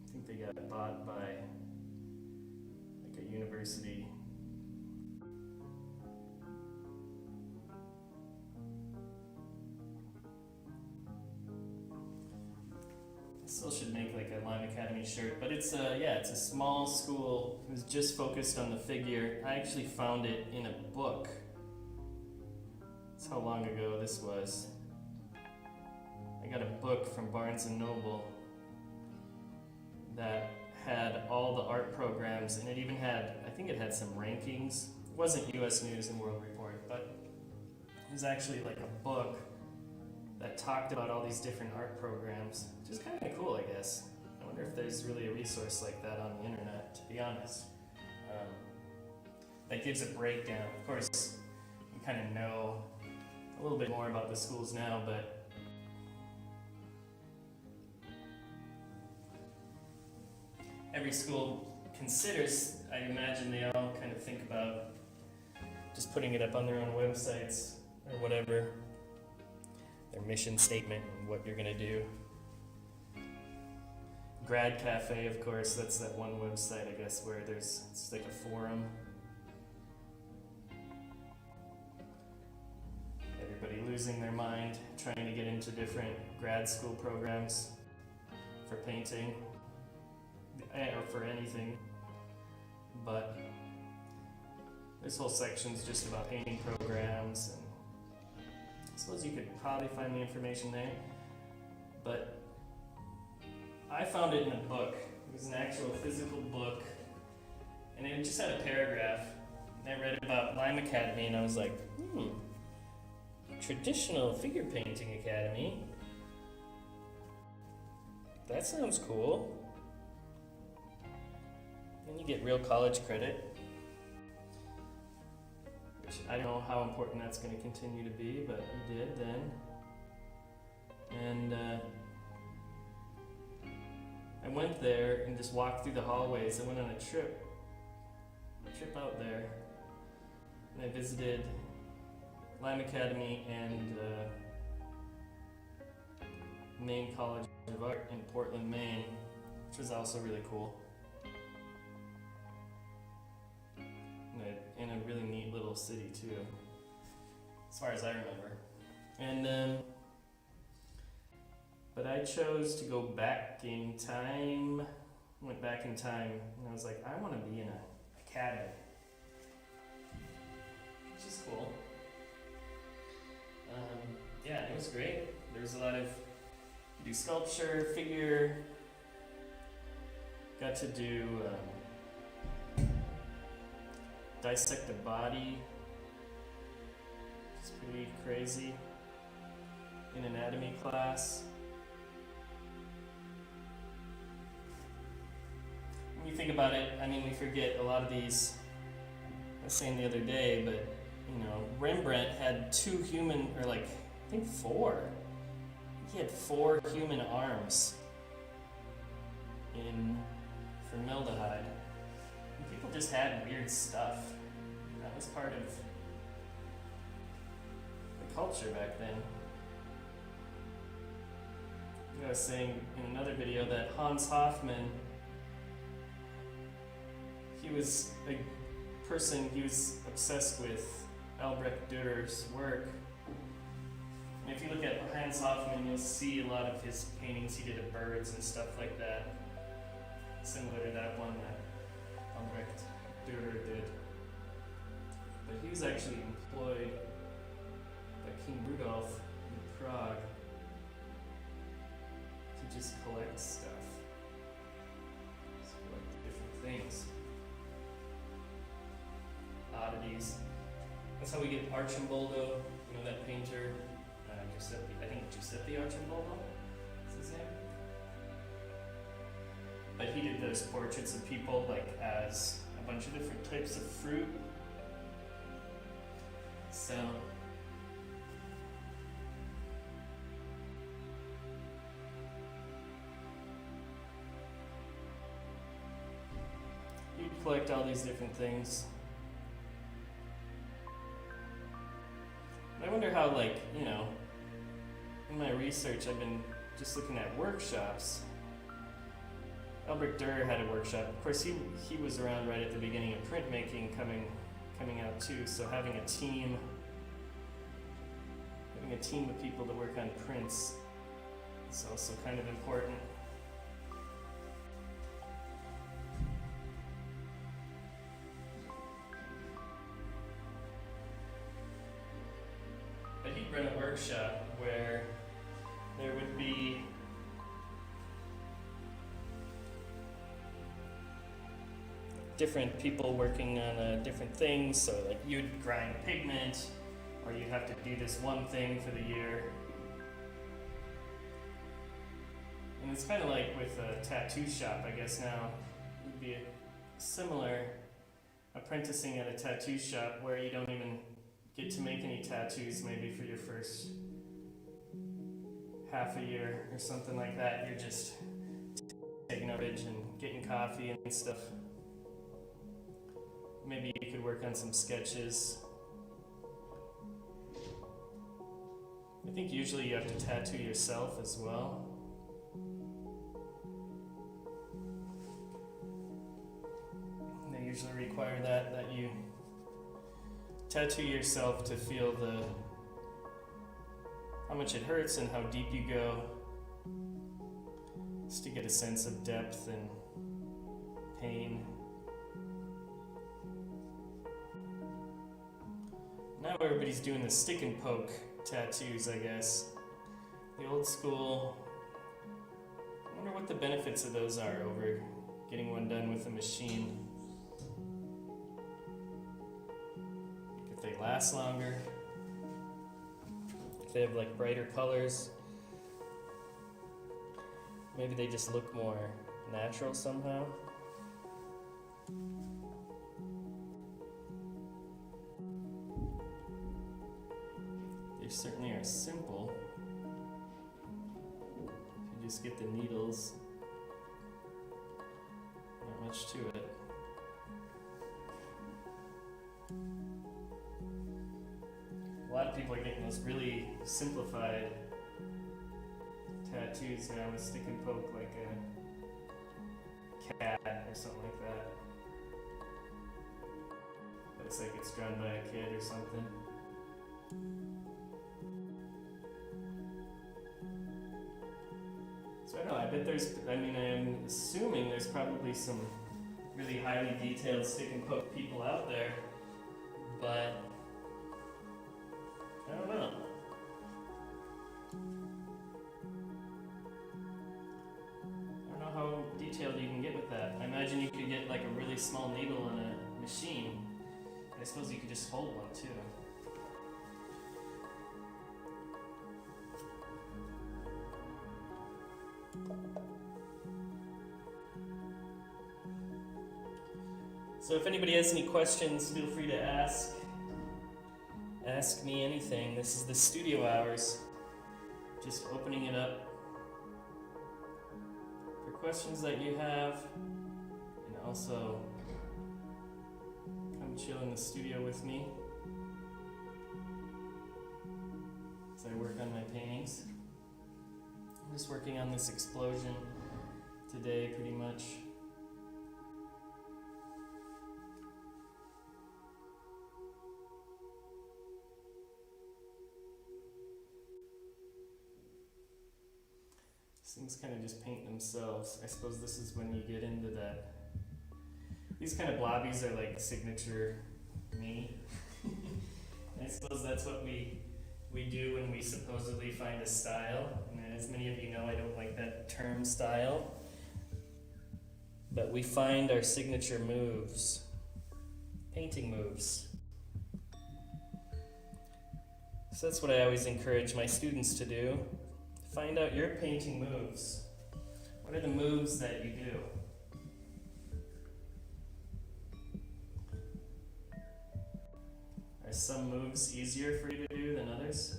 I think they got bought by like a university. Still should make like a Lime Academy shirt, but it's a small school. It was just focused on the figure. I actually found it in a book. That's how long ago this was. I got a book from Barnes & Noble that had all the art programs, and it even had, I think it had some rankings. It wasn't US News and World Report, but it was actually like a book that talked about all these different art programs, which is kind of cool, I guess. I wonder if there's really a resource like that on the internet, to be honest. That gives a breakdown. Of course, you kind of know a little bit more about the schools now, but every school considers, I imagine they all kind of think about just putting it up on their own websites or whatever, their mission statement and what you're going to do. Grad Cafe, of course, that's that one website, I guess, where it's like a forum. Everybody losing their mind, trying to get into different grad school programs for painting, or for anything. But this whole section's just about painting programs, and I suppose you could probably find the information there, but I found it in a book. It was an actual physical book, and it just had a paragraph. And I read about Lime Academy, and I was like, Traditional Figure Painting Academy? That sounds cool. And you get real college credit, which I don't know how important that's going to continue to be, but you did then. And I went there and just walked through the hallways. I went on a trip out there, and I visited Lime Academy and Maine College of Art in Portland, Maine, which was also really cool. In a really neat little city too, as far as I remember. And but I chose to go back in time, went back in time, and I was like, I want to be in an academy, which is cool. Yeah, it was great. There was a lot of, you do sculpture, figure, got to do dissect a body, which is pretty crazy, in anatomy class. When you think about it, I mean, we forget a lot of these. I was saying the other day, but you know, Rembrandt had I think 4. He had 4 human arms in formaldehyde. And people just had weird stuff. That was part of the culture back then. I was saying in another video that Hans Hofmann, he was a person, he was obsessed with Albrecht Dürer's work. And if you look at Hans Hofmann, you'll see a lot of his paintings he did of birds and stuff like that, similar to that one that Albrecht Dürer did. But he was actually employed by King Rudolph in Prague to just collect stuff, just collect different things, oddities. That's how we get Arcimboldo, you know, that painter, Giuseppe, I think Giuseppe Arcimboldo is his name. But he did those portraits of people like as a bunch of different types of fruit. So you'd collect all these different things. And I wonder how, like, you know, in my research I've been just looking at workshops. Albrecht Dürer had a workshop. Of course, he was around right at the beginning of printmaking coming out too. So having a team of people to work on prints is also kind of important. But he'd run a workshop where there would be different people working on different things. So like you'd grind pigment, or you'd have to do this one thing for the year. And it's kind of like with a tattoo shop, I guess now. It'd be a similar apprenticing at a tattoo shop where you don't even get to make any tattoos maybe for your first half a year or something like that. You're just taking a ridge and getting coffee and stuff. Maybe you could work on some sketches. I think usually you have to tattoo yourself as well. They usually require that you tattoo yourself to feel how much it hurts and how deep you go, just to get a sense of depth and pain. Now everybody's doing the stick and poke tattoos, I guess. The old school. I wonder what the benefits of those are over getting one done with a machine. If they last longer, if they have like brighter colors, maybe they just look more natural somehow. They certainly are simple. If you just get the needles, not much to it. A lot of people are getting those really simplified tattoos now with stick and poke, like a cat or something like that. Looks like it's drawn by a kid or something. So I don't know, I'm assuming there's probably some really highly detailed stick and poke people out there, but I don't know. I don't know how detailed you can get with that. I imagine you could get like a really small needle in a machine. I suppose you could just hold one too. So if anybody has any questions, feel free to ask. Ask me anything. This is the studio hours. Just opening it up for questions that you have, and also come chill in the studio with me as I work on my paintings. I'm just working on this explosion today, pretty much. Things kind of just paint themselves. I suppose this is when you get into that. These kind of blobbies are like signature me. I suppose that's what we do when we supposedly find a style. And as many of you know, I don't like that term style. But we find our signature moves, painting moves. So that's what I always encourage my students to do. Find out your painting moves. What are the moves that you do? Are some moves easier for you to do than others?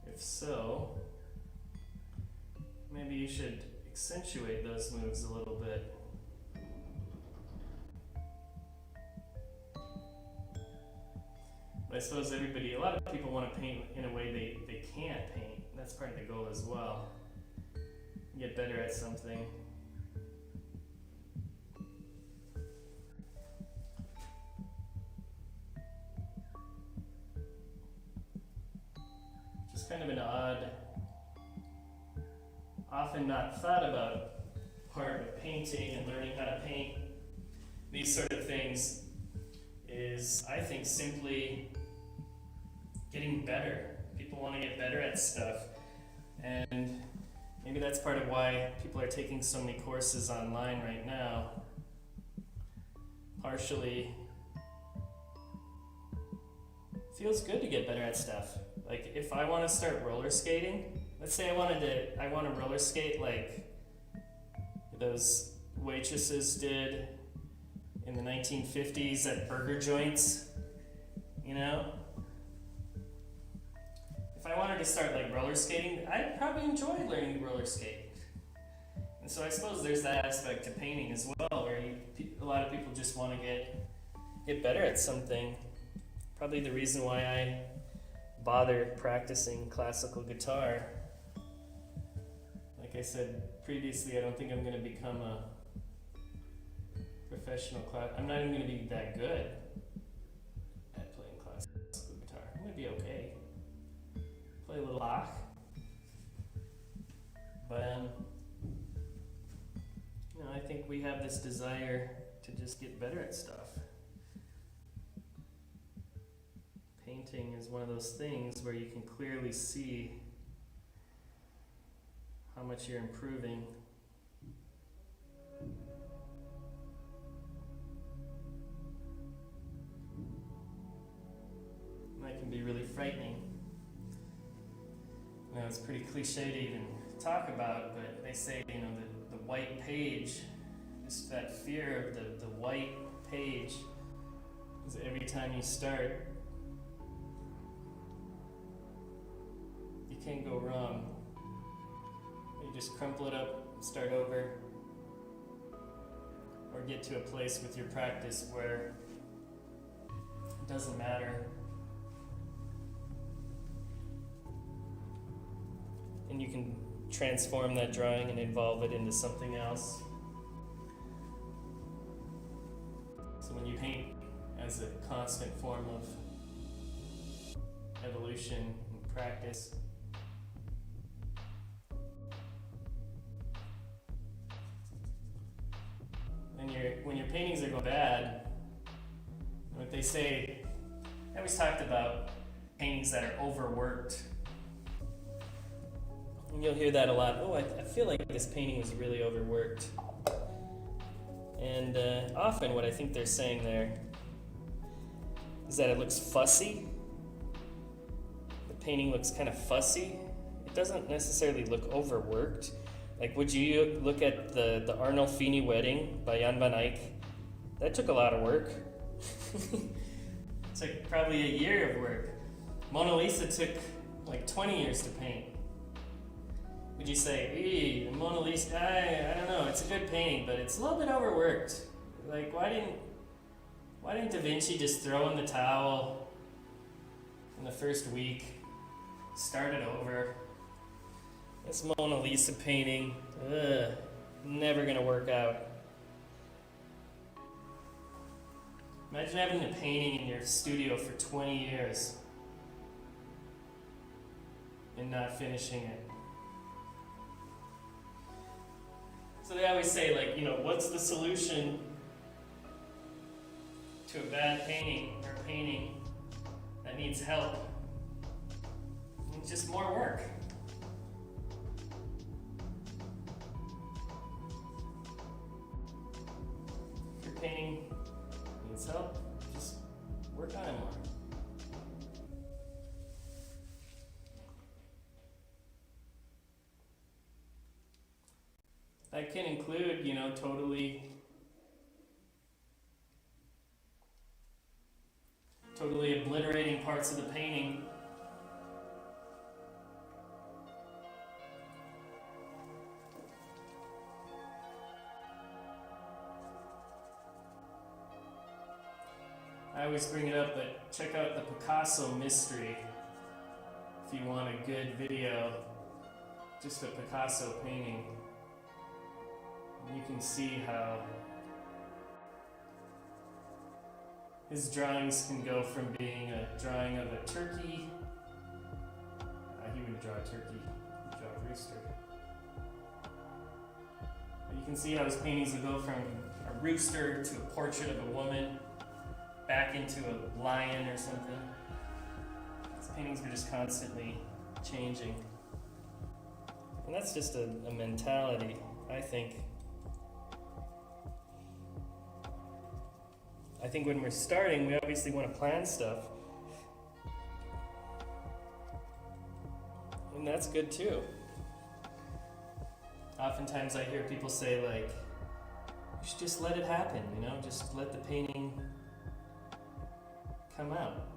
If so, maybe you should accentuate those moves a little bit. I suppose a lot of people want to paint in a way they can't paint. That's part of the goal as well. Get better at something. Just kind of an odd, often not thought about part of painting and learning how to paint these sort of things is, I think, simply getting better. People want to get better at stuff, and maybe that's part of why people are taking so many courses online right now. Partially, it feels good to get better at stuff. Like if I want to start roller skating, let's say I want to roller skate like those waitresses did in the 1950s at burger joints, you know? If I wanted to start like roller skating, I'd probably enjoy learning to roller skate. And so I suppose there's that aspect to painting as well, where a lot of people just want to get better at something. Probably the reason why I bothered practicing classical guitar. Like I said previously, I don't think I'm going to become a professional I'm not even going to be that good at playing classical guitar. I'm going to be okay. Play a little Bach. But, you know, I think we have this desire to just get better at stuff. Painting is one of those things where you can clearly see how much you're improving. And that can be really frightening. You know, it's pretty cliche to even talk about, but they say, you know, the white page, just that fear of the white page, is every time you start, you can't go wrong. You just crumple it up, start over, or get to a place with your practice where it doesn't matter. And you can transform that drawing and evolve it into something else. So when you paint as a constant form of evolution and practice, when your paintings are going bad, what they say, I always talked about paintings that are overworked. And you'll hear that a lot. Oh, I feel like this painting was really overworked. And often what I think they're saying there is that it looks fussy. The painting looks kind of fussy. It doesn't necessarily look overworked. Like, would you look at the Arnolfini Wedding by Jan van Eyck? That took a lot of work. It took probably a year of work. Mona Lisa took like 20 years to paint. Would you say, the Mona Lisa, I don't know, it's a good painting, but it's a little bit overworked. Like, why didn't Da Vinci just throw in the towel in the first week, start it over? This Mona Lisa painting, never gonna work out. Imagine having a painting in your studio for 20 years and not finishing it. So they always say, like, you know, what's the solution to a bad painting or a painting that needs help? It's just more work. If your painting needs help, just work on it more. That can include, you know, totally obliterating parts of the painting. I always bring it up, but check out the Picasso Mystery if you want a good video, just a Picasso painting. You can see how his drawings can go from being a drawing of a turkey. He wouldn't draw a turkey, he'd draw a rooster. But you can see how his paintings will go from a rooster to a portrait of a woman, back into a lion or something. His paintings were just constantly changing. And that's just a mentality, I think. I think when we're starting, we obviously want to plan stuff. And that's good too. Oftentimes I hear people say, like, you should just let it happen, you know, just let the painting come out.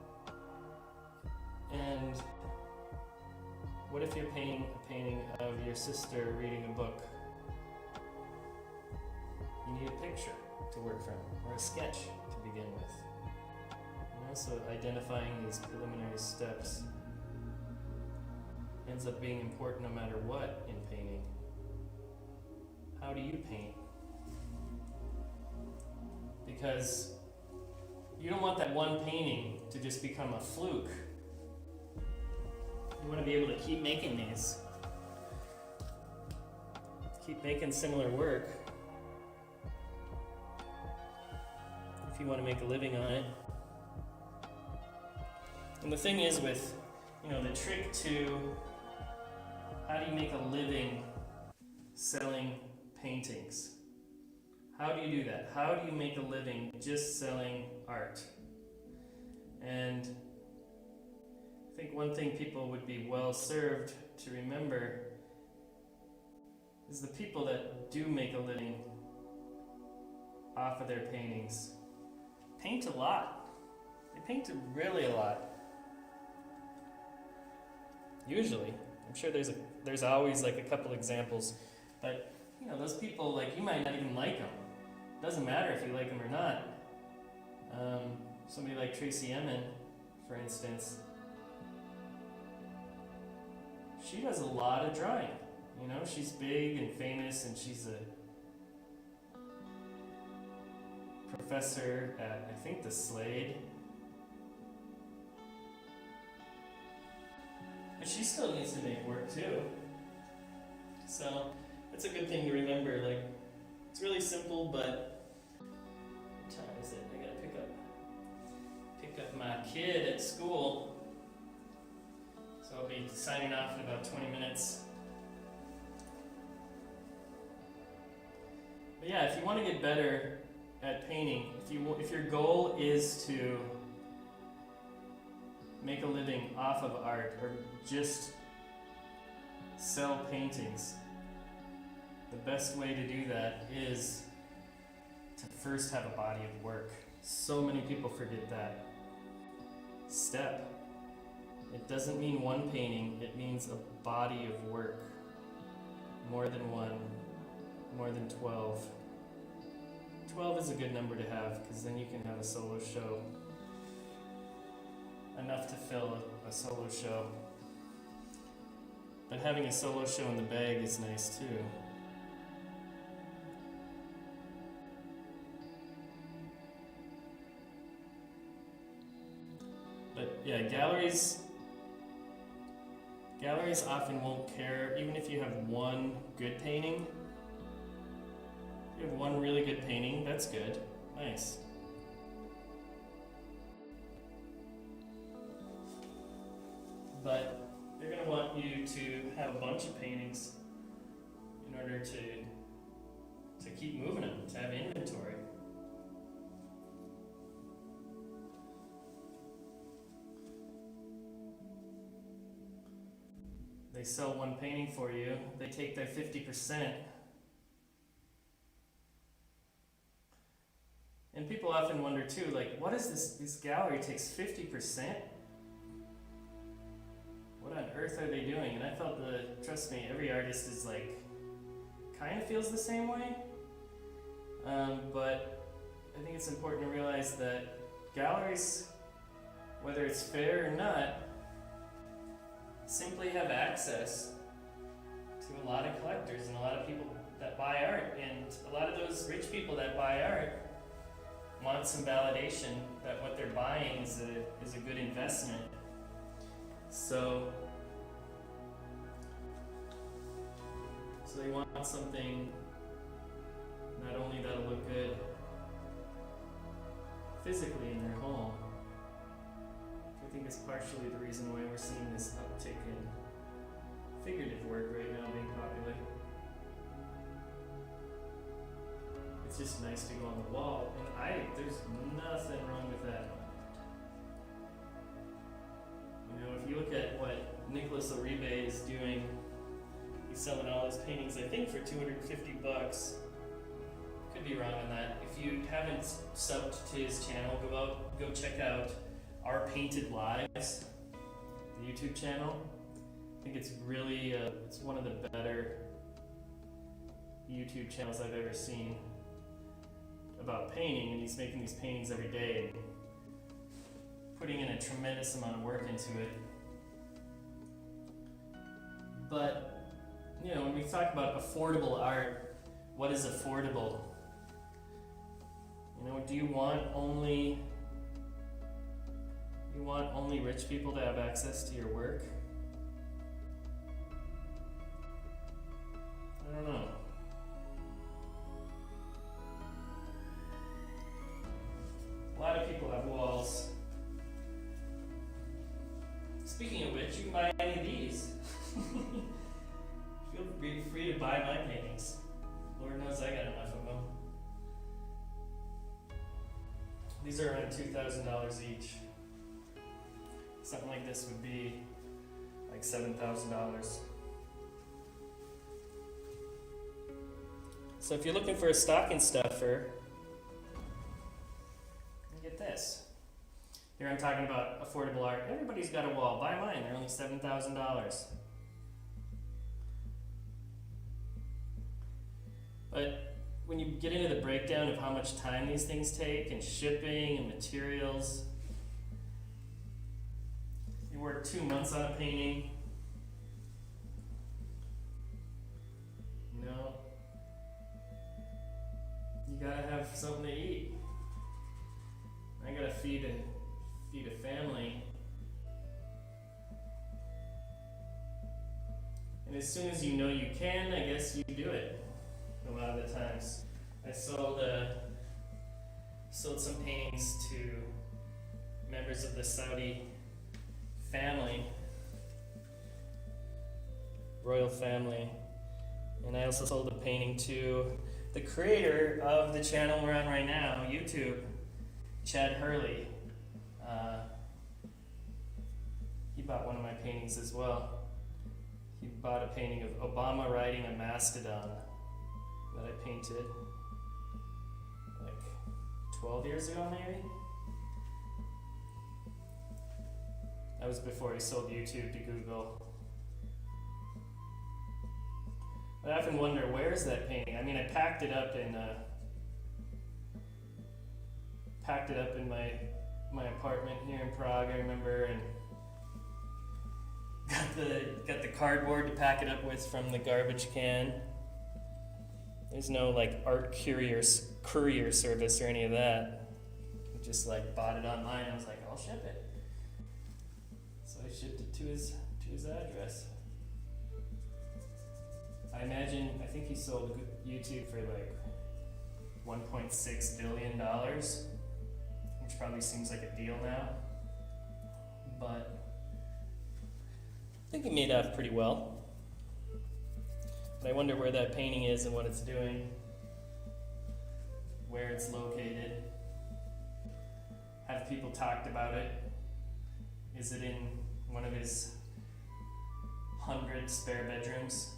And what if you're painting a painting of your sister reading a book? You need a picture to work from, or a sketch to begin with. You know, so identifying these preliminary steps ends up being important no matter what in painting. How do you paint? Because you don't want that one painting to just become a fluke. You want to be able to keep making these. Keep making similar work. If you want to make a living on it. And the thing is with, you know, the trick to how do you make a living selling paintings? How do you do that? How do you make a living just selling art? And I think one thing people would be well served to remember is the people that do make a living off of their paintings paint a lot. They paint really a lot. Usually. I'm sure there's always like a couple examples, but you know, those people, like, you might not even like them. Doesn't matter if you like them or not. Somebody like Tracy Emin, for instance, she does a lot of drawing. You know, she's big and famous, and she's a professor at, I think, the Slade. But she still needs to make work too. So that's a good thing to remember. Like, it's really simple, but what time is it? I gotta pick up my kid at school. So I'll be signing off in about 20 minutes. But yeah, if you want to get better at painting, if your goal is to make a living off of art or just sell paintings, the best way to do that is to first have a body of work. So many people forget that step. It doesn't mean one painting, it means a body of work. More than one, more than 12. 12 is a good number to have, because then you can have a solo show. Enough to fill a solo show. But having a solo show in the bag is nice too. But yeah, galleries often won't care, even if you have one good painting. If you have one really good painting, that's good. Nice. But they're going to want you to have a bunch of paintings in order to keep moving them, to have inventory. They sell one painting for you, they take their 50%. And people often wonder too, like, what is this gallery takes 50%? What on earth are they doing? And I felt trust me, every artist is like, kind of feels the same way. But I think it's important to realize that galleries, whether it's fair or not, simply have access to a lot of collectors and a lot of people that buy art. And a lot of those rich people that buy art want some validation that what they're buying is a good investment. So they want something not only that'll look good physically in their home. I think it's partially the reason why we're seeing this uptick in figurative work right now being popular. It's just nice to go on the wall, and there's nothing wrong with that. You know, if you look at what Nicholas Uribe is doing, he's selling all his paintings, I think, for $250. could be wrong on that. If you haven't subbed to his channel, go check out Our Painted Lives, the YouTube channel. I think it's really, it's one of the better YouTube channels I've ever seen about painting, and he's making these paintings every day and putting in a tremendous amount of work into it. But, you know, when we talk about affordable art, what is affordable? You know, do you want only rich people to have access to your work? I don't know. A lot of people have walls. Speaking of which, you can buy any of these. Feel free to buy my paintings. Lord knows I got enough of them. These are around $2,000 each. Something like this would be like $7,000. So if you're looking for a stocking stuffer, get this. Here I'm talking about affordable art. Everybody's got a wall. Buy mine. They're only $7,000. But when you get into the breakdown of how much time these things take and shipping and materials, you work 2 months on a painting. No. You gotta have something to eat. I gotta feed a family. And as soon as you know you can, I guess you do it. A lot of the times. I sold some paintings to members of the Saudi family, royal family. And I also sold a painting to the creator of the channel we're on right now, YouTube, Chad Hurley. He bought one of my paintings as well. He bought a painting of Obama riding a mastodon that I painted like 12 years ago, maybe? That was before he sold YouTube to Google. But I often wonder, where's that painting? I mean, I packed it up in my apartment here in Prague, I remember, and got the cardboard to pack it up with from the garbage can. There's no like art courier service or any of that. I just like bought it online. I was like, I'll ship it. So I shipped it to his address. I think he sold YouTube for like $1.6 billion, which probably seems like a deal now. But I think he made off pretty well. But I wonder where that painting is and what it's doing, where it's located. Have people talked about it? Is it in one of his 100 spare bedrooms?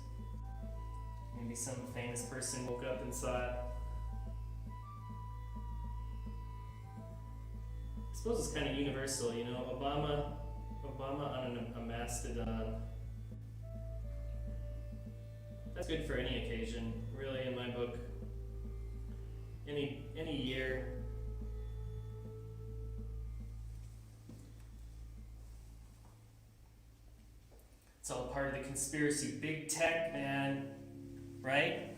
Maybe some famous person woke up and saw it. I suppose it's kind of universal, you know, Obama on a mastodon. That's good for any occasion, really, in my book. Any year. It's all part of the conspiracy. Big tech, man. Right?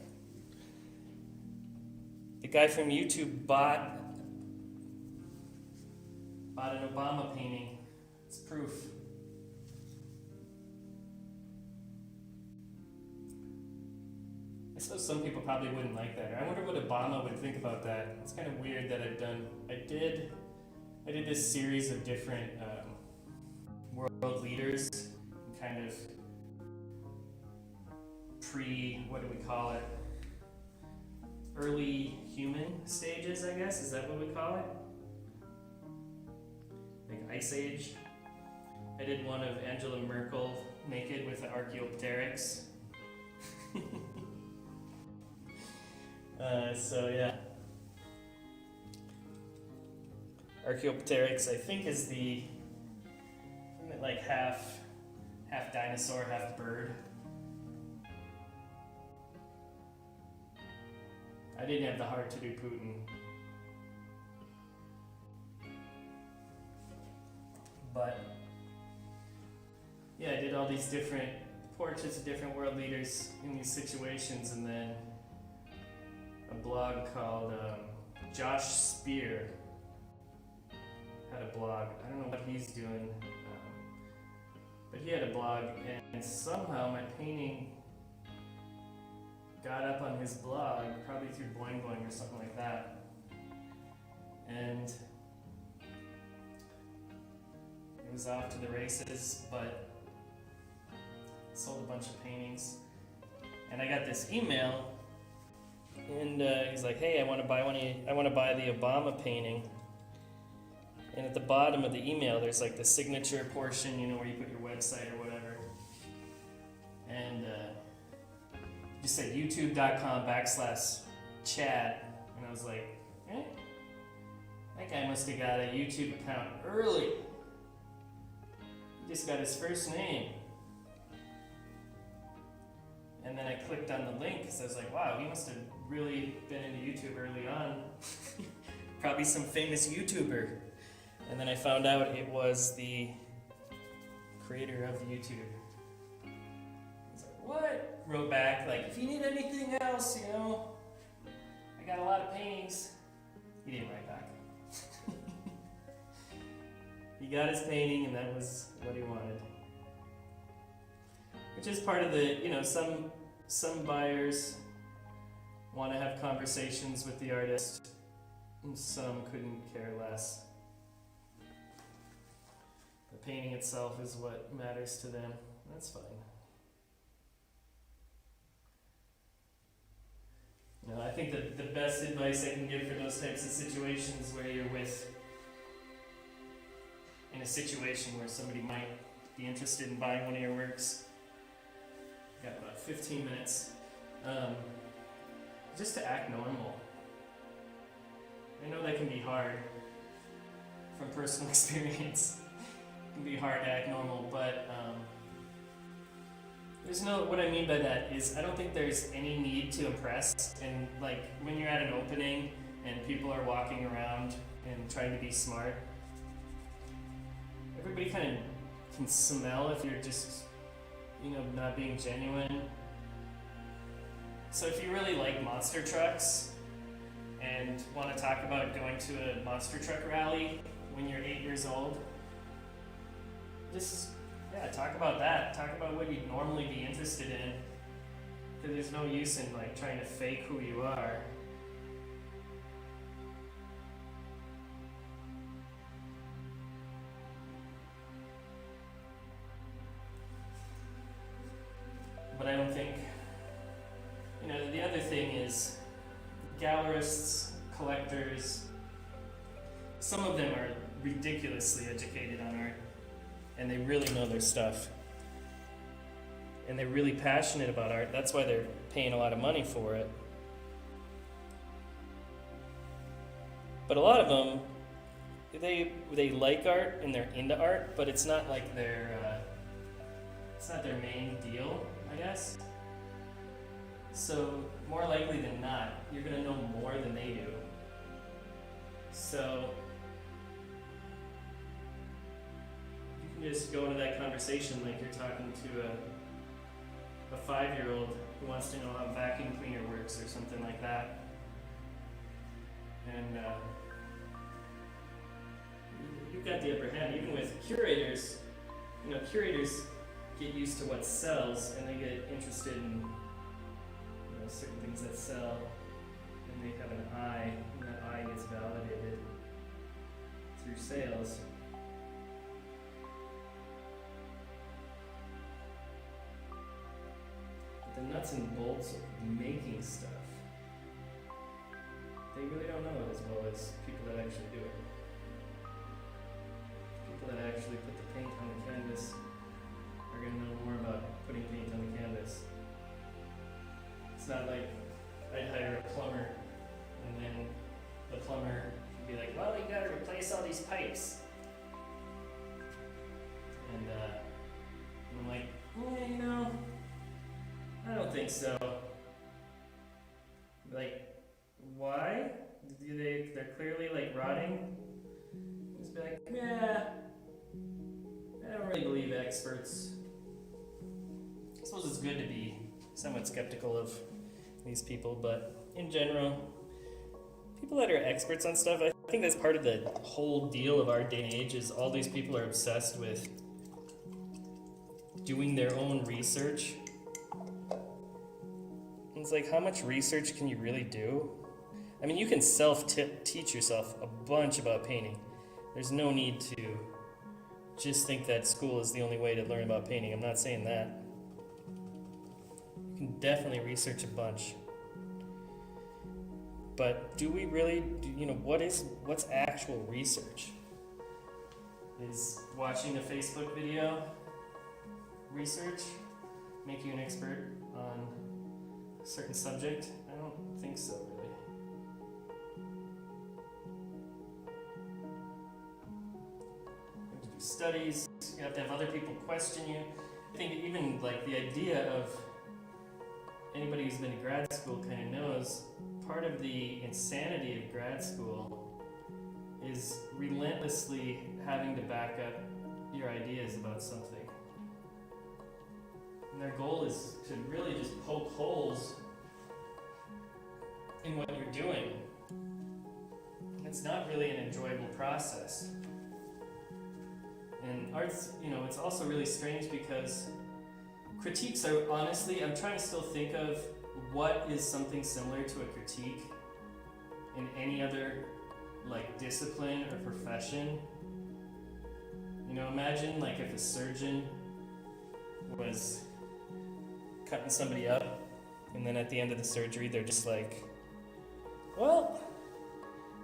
The guy from YouTube bought an Obama painting. It's proof. I suppose some people probably wouldn't like that. I wonder what Obama would think about that. It's kind of weird that I did this series of different world leaders, kind of what do we call it? Early human stages, I guess. Is that what we call it? Like Ice Age. I did one of Angela Merkel naked with the Archaeopteryx. So yeah. Archaeopteryx, I think, is the, isn't it like half dinosaur, half bird? I didn't have the heart to do Putin. But yeah, I did all these different portraits of different world leaders in these situations, and then a blog called Josh Spear had a blog. I don't know what he's doing, but he had a blog, and somehow my painting got up on his blog, probably through Boing Boing or something like that. And it was off to the races, but sold a bunch of paintings. And I got this email, and he's like, "Hey, I want to buy the Obama painting." And at the bottom of the email, there's like the signature portion, you know, where you put your website or whatever. And just said youtube.com/chat. And I was like, eh? That guy must have got a YouTube account early. He just got his first name. And then I clicked on the link because I was like, wow, he must have really been into YouTube early on. Probably some famous YouTuber. And then I found out it was the creator of YouTube. I was like, what? Wrote back, like, if you need anything else, you know, I got a lot of paintings. He didn't write back. He got his painting, and that was what he wanted. Which is part of the, you know, some buyers want to have conversations with the artist, and some couldn't care less. The painting itself is what matters to them. That's fine. You know, I think that the best advice I can give for those types of situations where you're in a situation where somebody might be interested in buying one of your works, got about 15 minutes, just to act normal. I know that can be hard from personal experience. It can be hard to act normal, but what I mean by that is I don't think there's any need to impress. And like when you're at an opening and people are walking around and trying to be smart, everybody kind of can smell if you're just, you know, not being genuine. So if you really like monster trucks and want to talk about going to a monster truck rally when you're 8 years old, just, yeah, talk about that. Talk about what you'd normally be interested in. Because there's no use in like trying to fake who you are. But I don't think, you know, the other thing is gallerists, collectors, some of them are ridiculously educated on art, and they really know their stuff. And they're really passionate about art. That's why they're paying a lot of money for it. But a lot of them, they like art and they're into art, but it's not like it's not their main deal, I guess. So more likely than not, you're gonna know more than they do. So you can just go into that conversation like you're talking to a 5-year-old who wants to know how a vacuum cleaner works or something like that. And you've got the upper hand. Even with curators, you know, curators get used to what sells, and they get interested in, you know, certain things that sell, and they have an eye, and that eye gets validated through sales. But the nuts and bolts of making stuff, they really don't know it as well as people that actually do it. People that actually put the paint on the canvas are going to know more about putting paint on the canvas. It's not like I'd hire a plumber, and then the plumber would be like, well, you gotta replace all these pipes. And I'm like, you know, I don't think so. Like, why? They're clearly like rotting. Just be like, yeah, I don't really believe experts. I suppose it's good to be somewhat skeptical of these people, but in general, people that are experts on stuff, I think that's part of the whole deal of our day and age is all these people are obsessed with doing their own research. And it's like, how much research can you really do? I mean, you can self-teach yourself a bunch about painting. There's no need to just think that school is the only way to learn about painting. I'm not saying that. You can definitely research a bunch. But do we really, what's actual research? Is watching a Facebook video research make you an expert on a certain subject? I don't think so, really. You have to do studies, you have to have other people question you. I think even like the idea of anybody who's been to grad school kind of knows part of the insanity of grad school is relentlessly having to back up your ideas about something. And their goal is to really just poke holes in what you're doing. It's not really an enjoyable process. And art's, it's also really strange because critiques are honestly, I'm trying to still think of what is something similar to a critique in any other like discipline or profession. Imagine like if a surgeon was cutting somebody up and then at the end of the surgery they're just like, well,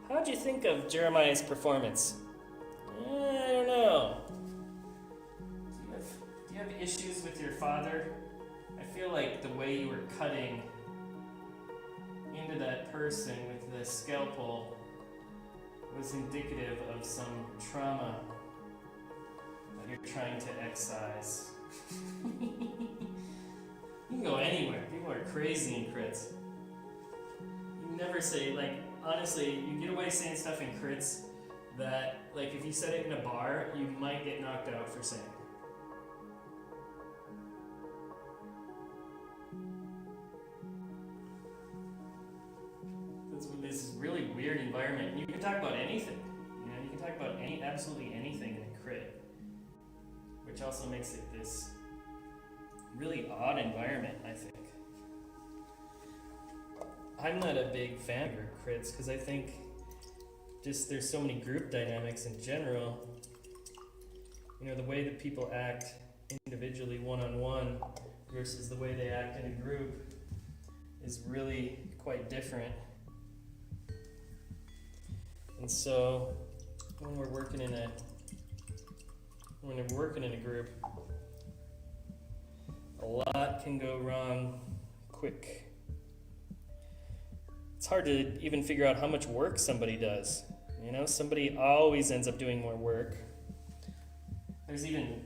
how'd you think of Jeremiah's performance? I don't know. Do you have issues with your father? I feel like the way you were cutting into that person with the scalpel was indicative of some trauma that you're trying to excise. You can go anywhere. People are crazy in crits. You never say, honestly, you get away saying stuff in crits that, if you said it in a bar, you might get knocked out for saying. This really weird environment. You can talk about anything. You can talk about absolutely anything in a crit, which also makes it this really odd environment, I think. I'm not a big fan of crits because I think just there's so many group dynamics in general. The way that people act individually one-on-one versus the way they act in a group is really quite different. And so when we're working in a group, a lot can go wrong quick. It's hard to even figure out how much work somebody does. Somebody always ends up doing more work. There's even,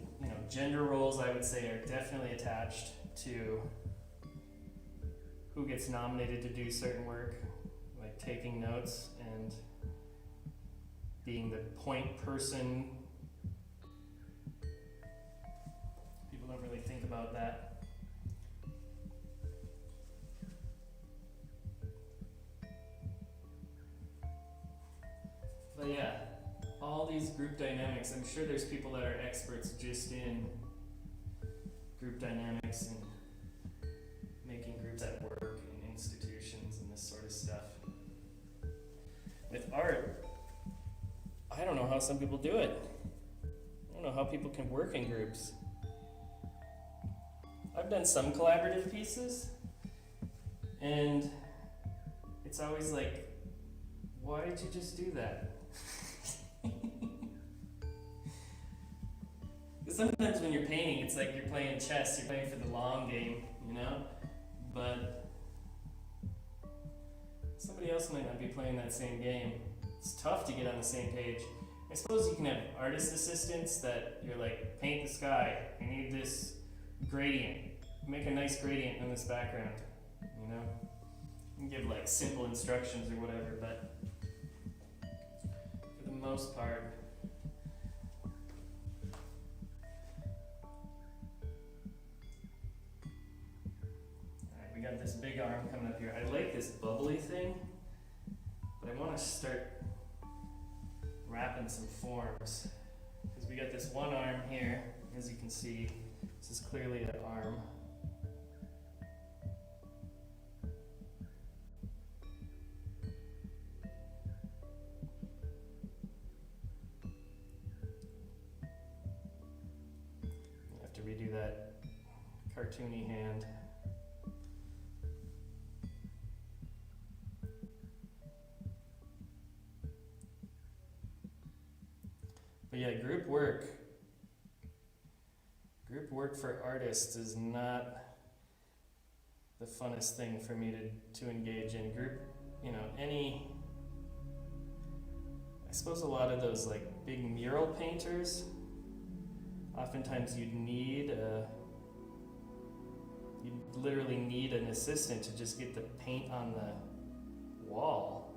gender roles, I would say, are definitely attached to who gets nominated to do certain work, like taking notes and being the point person. People don't really think about that. But yeah, all these group dynamics, I'm sure there's people that are experts just in group dynamics and making groups at work and institutions and this sort of stuff. With art, I don't know how some people do it. I don't know how people can work in groups. I've done some collaborative pieces, and it's always like, why did you just do that? Because sometimes when you're painting, it's like you're playing chess, you're playing for the long game, But somebody else might not be playing that same game. It's tough to get on the same page. I suppose you can have artist assistants that you're like, paint the sky, you need this gradient, make a nice gradient in this background, you know? You can give like simple instructions or whatever, but for the most part, alright, we got this big arm coming up here. I like this bubbly thing, but I want to start wrapping some forms, because we got this one arm here, as you can see. This is clearly an arm. I have to redo that cartoony hand. But yeah, group work for artists is not the funnest thing for me to engage in. Group, you know, I suppose a lot of those like big mural painters, oftentimes you'd literally need an assistant to just get the paint on the wall.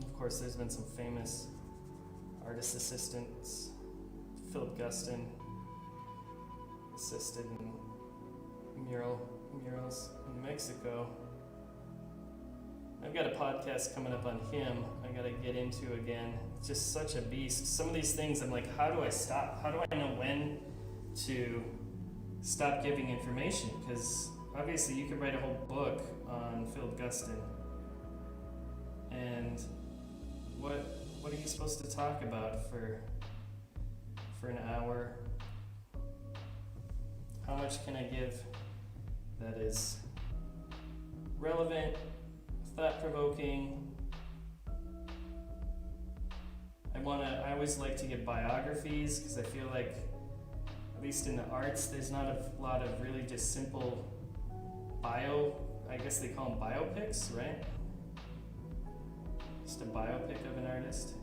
Of course, there's been some famous artist assistants. Philip Guston assisted in murals in Mexico. I've got a podcast coming up on him I gotta get into again. It's just such a beast. Some of these things I'm like, how do I stop? How do I know when to stop giving information? Because obviously you could write a whole book on Philip Guston. And what are you supposed to talk about for an hour? How much can I give that is relevant, thought-provoking? I always like to give biographies, because I feel like, at least in the arts, there's not a lot of really just simple I guess they call them biopics, right? Just a biopic of an artist.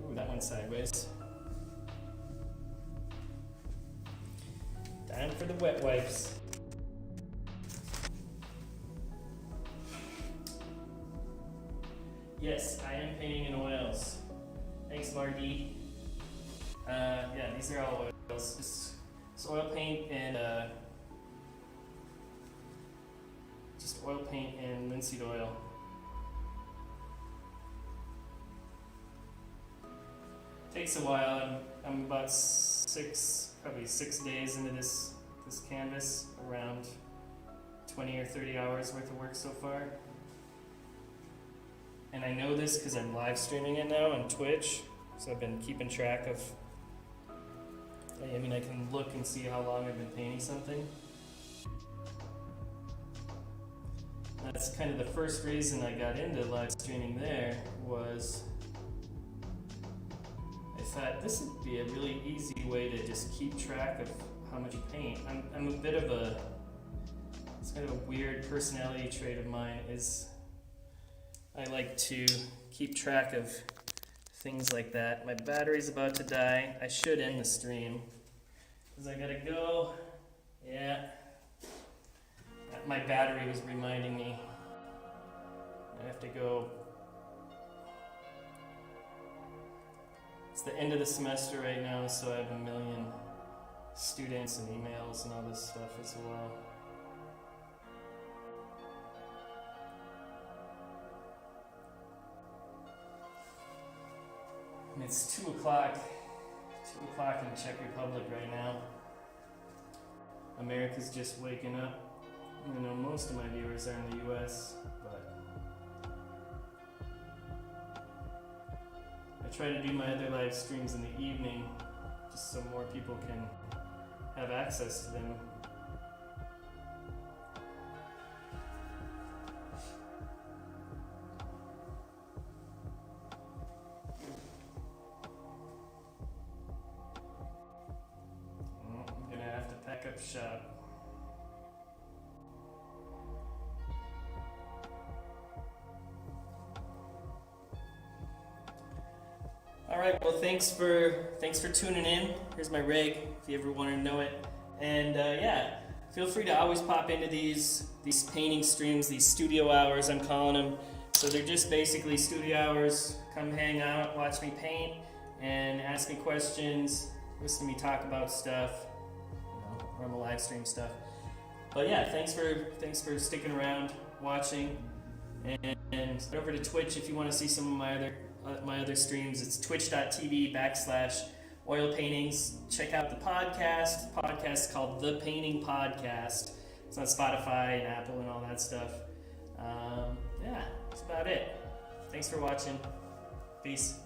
Ooh, that went sideways. Time for the wet wipes. Yes, I am painting in oils. Thanks, Marty. Yeah, these are all oils. Just oil paint and just oil paint and linseed oil. Takes a while. I'm about probably 6 days into this canvas, around 20 or 30 hours worth of work so far. And I know this because I'm live streaming it now on Twitch, so I've been keeping track of, I mean, I can look and see how long I've been painting something. That's kind of the first reason I got into live streaming there, was I thought this would be a really easy way to just keep track of how much paint. I'm a bit of it's kind of a weird personality trait of mine, is I like to keep track of things like that. My battery's about to die. I should end the stream, because I gotta go. Yeah. My battery was reminding me I have to go. It's the end of the semester right now, so I have a million students and emails and all this stuff as well. And it's 2 o'clock. 2 o'clock in the Czech Republic right now. America's just waking up. I know most of my viewers are in the US, but I try to do my other live streams in the evening, just so more people can have access to them. Prep Shop. All right, well, thanks for tuning in. Here's my rig, if you ever want to know it. And yeah, feel free to always pop into these painting streams, these studio hours, I'm calling them. So they're just basically studio hours. Come hang out, watch me paint, and ask me questions, listen to me talk about stuff, normal live stream stuff. But yeah, thanks for sticking around, watching, and head over to Twitch if you want to see some of my other streams. It's twitch.tv/oil paintings. Check out the podcast. The podcast is called The Painting Podcast. It's on Spotify and Apple and all that stuff. Yeah, that's about it. Thanks for watching. Peace.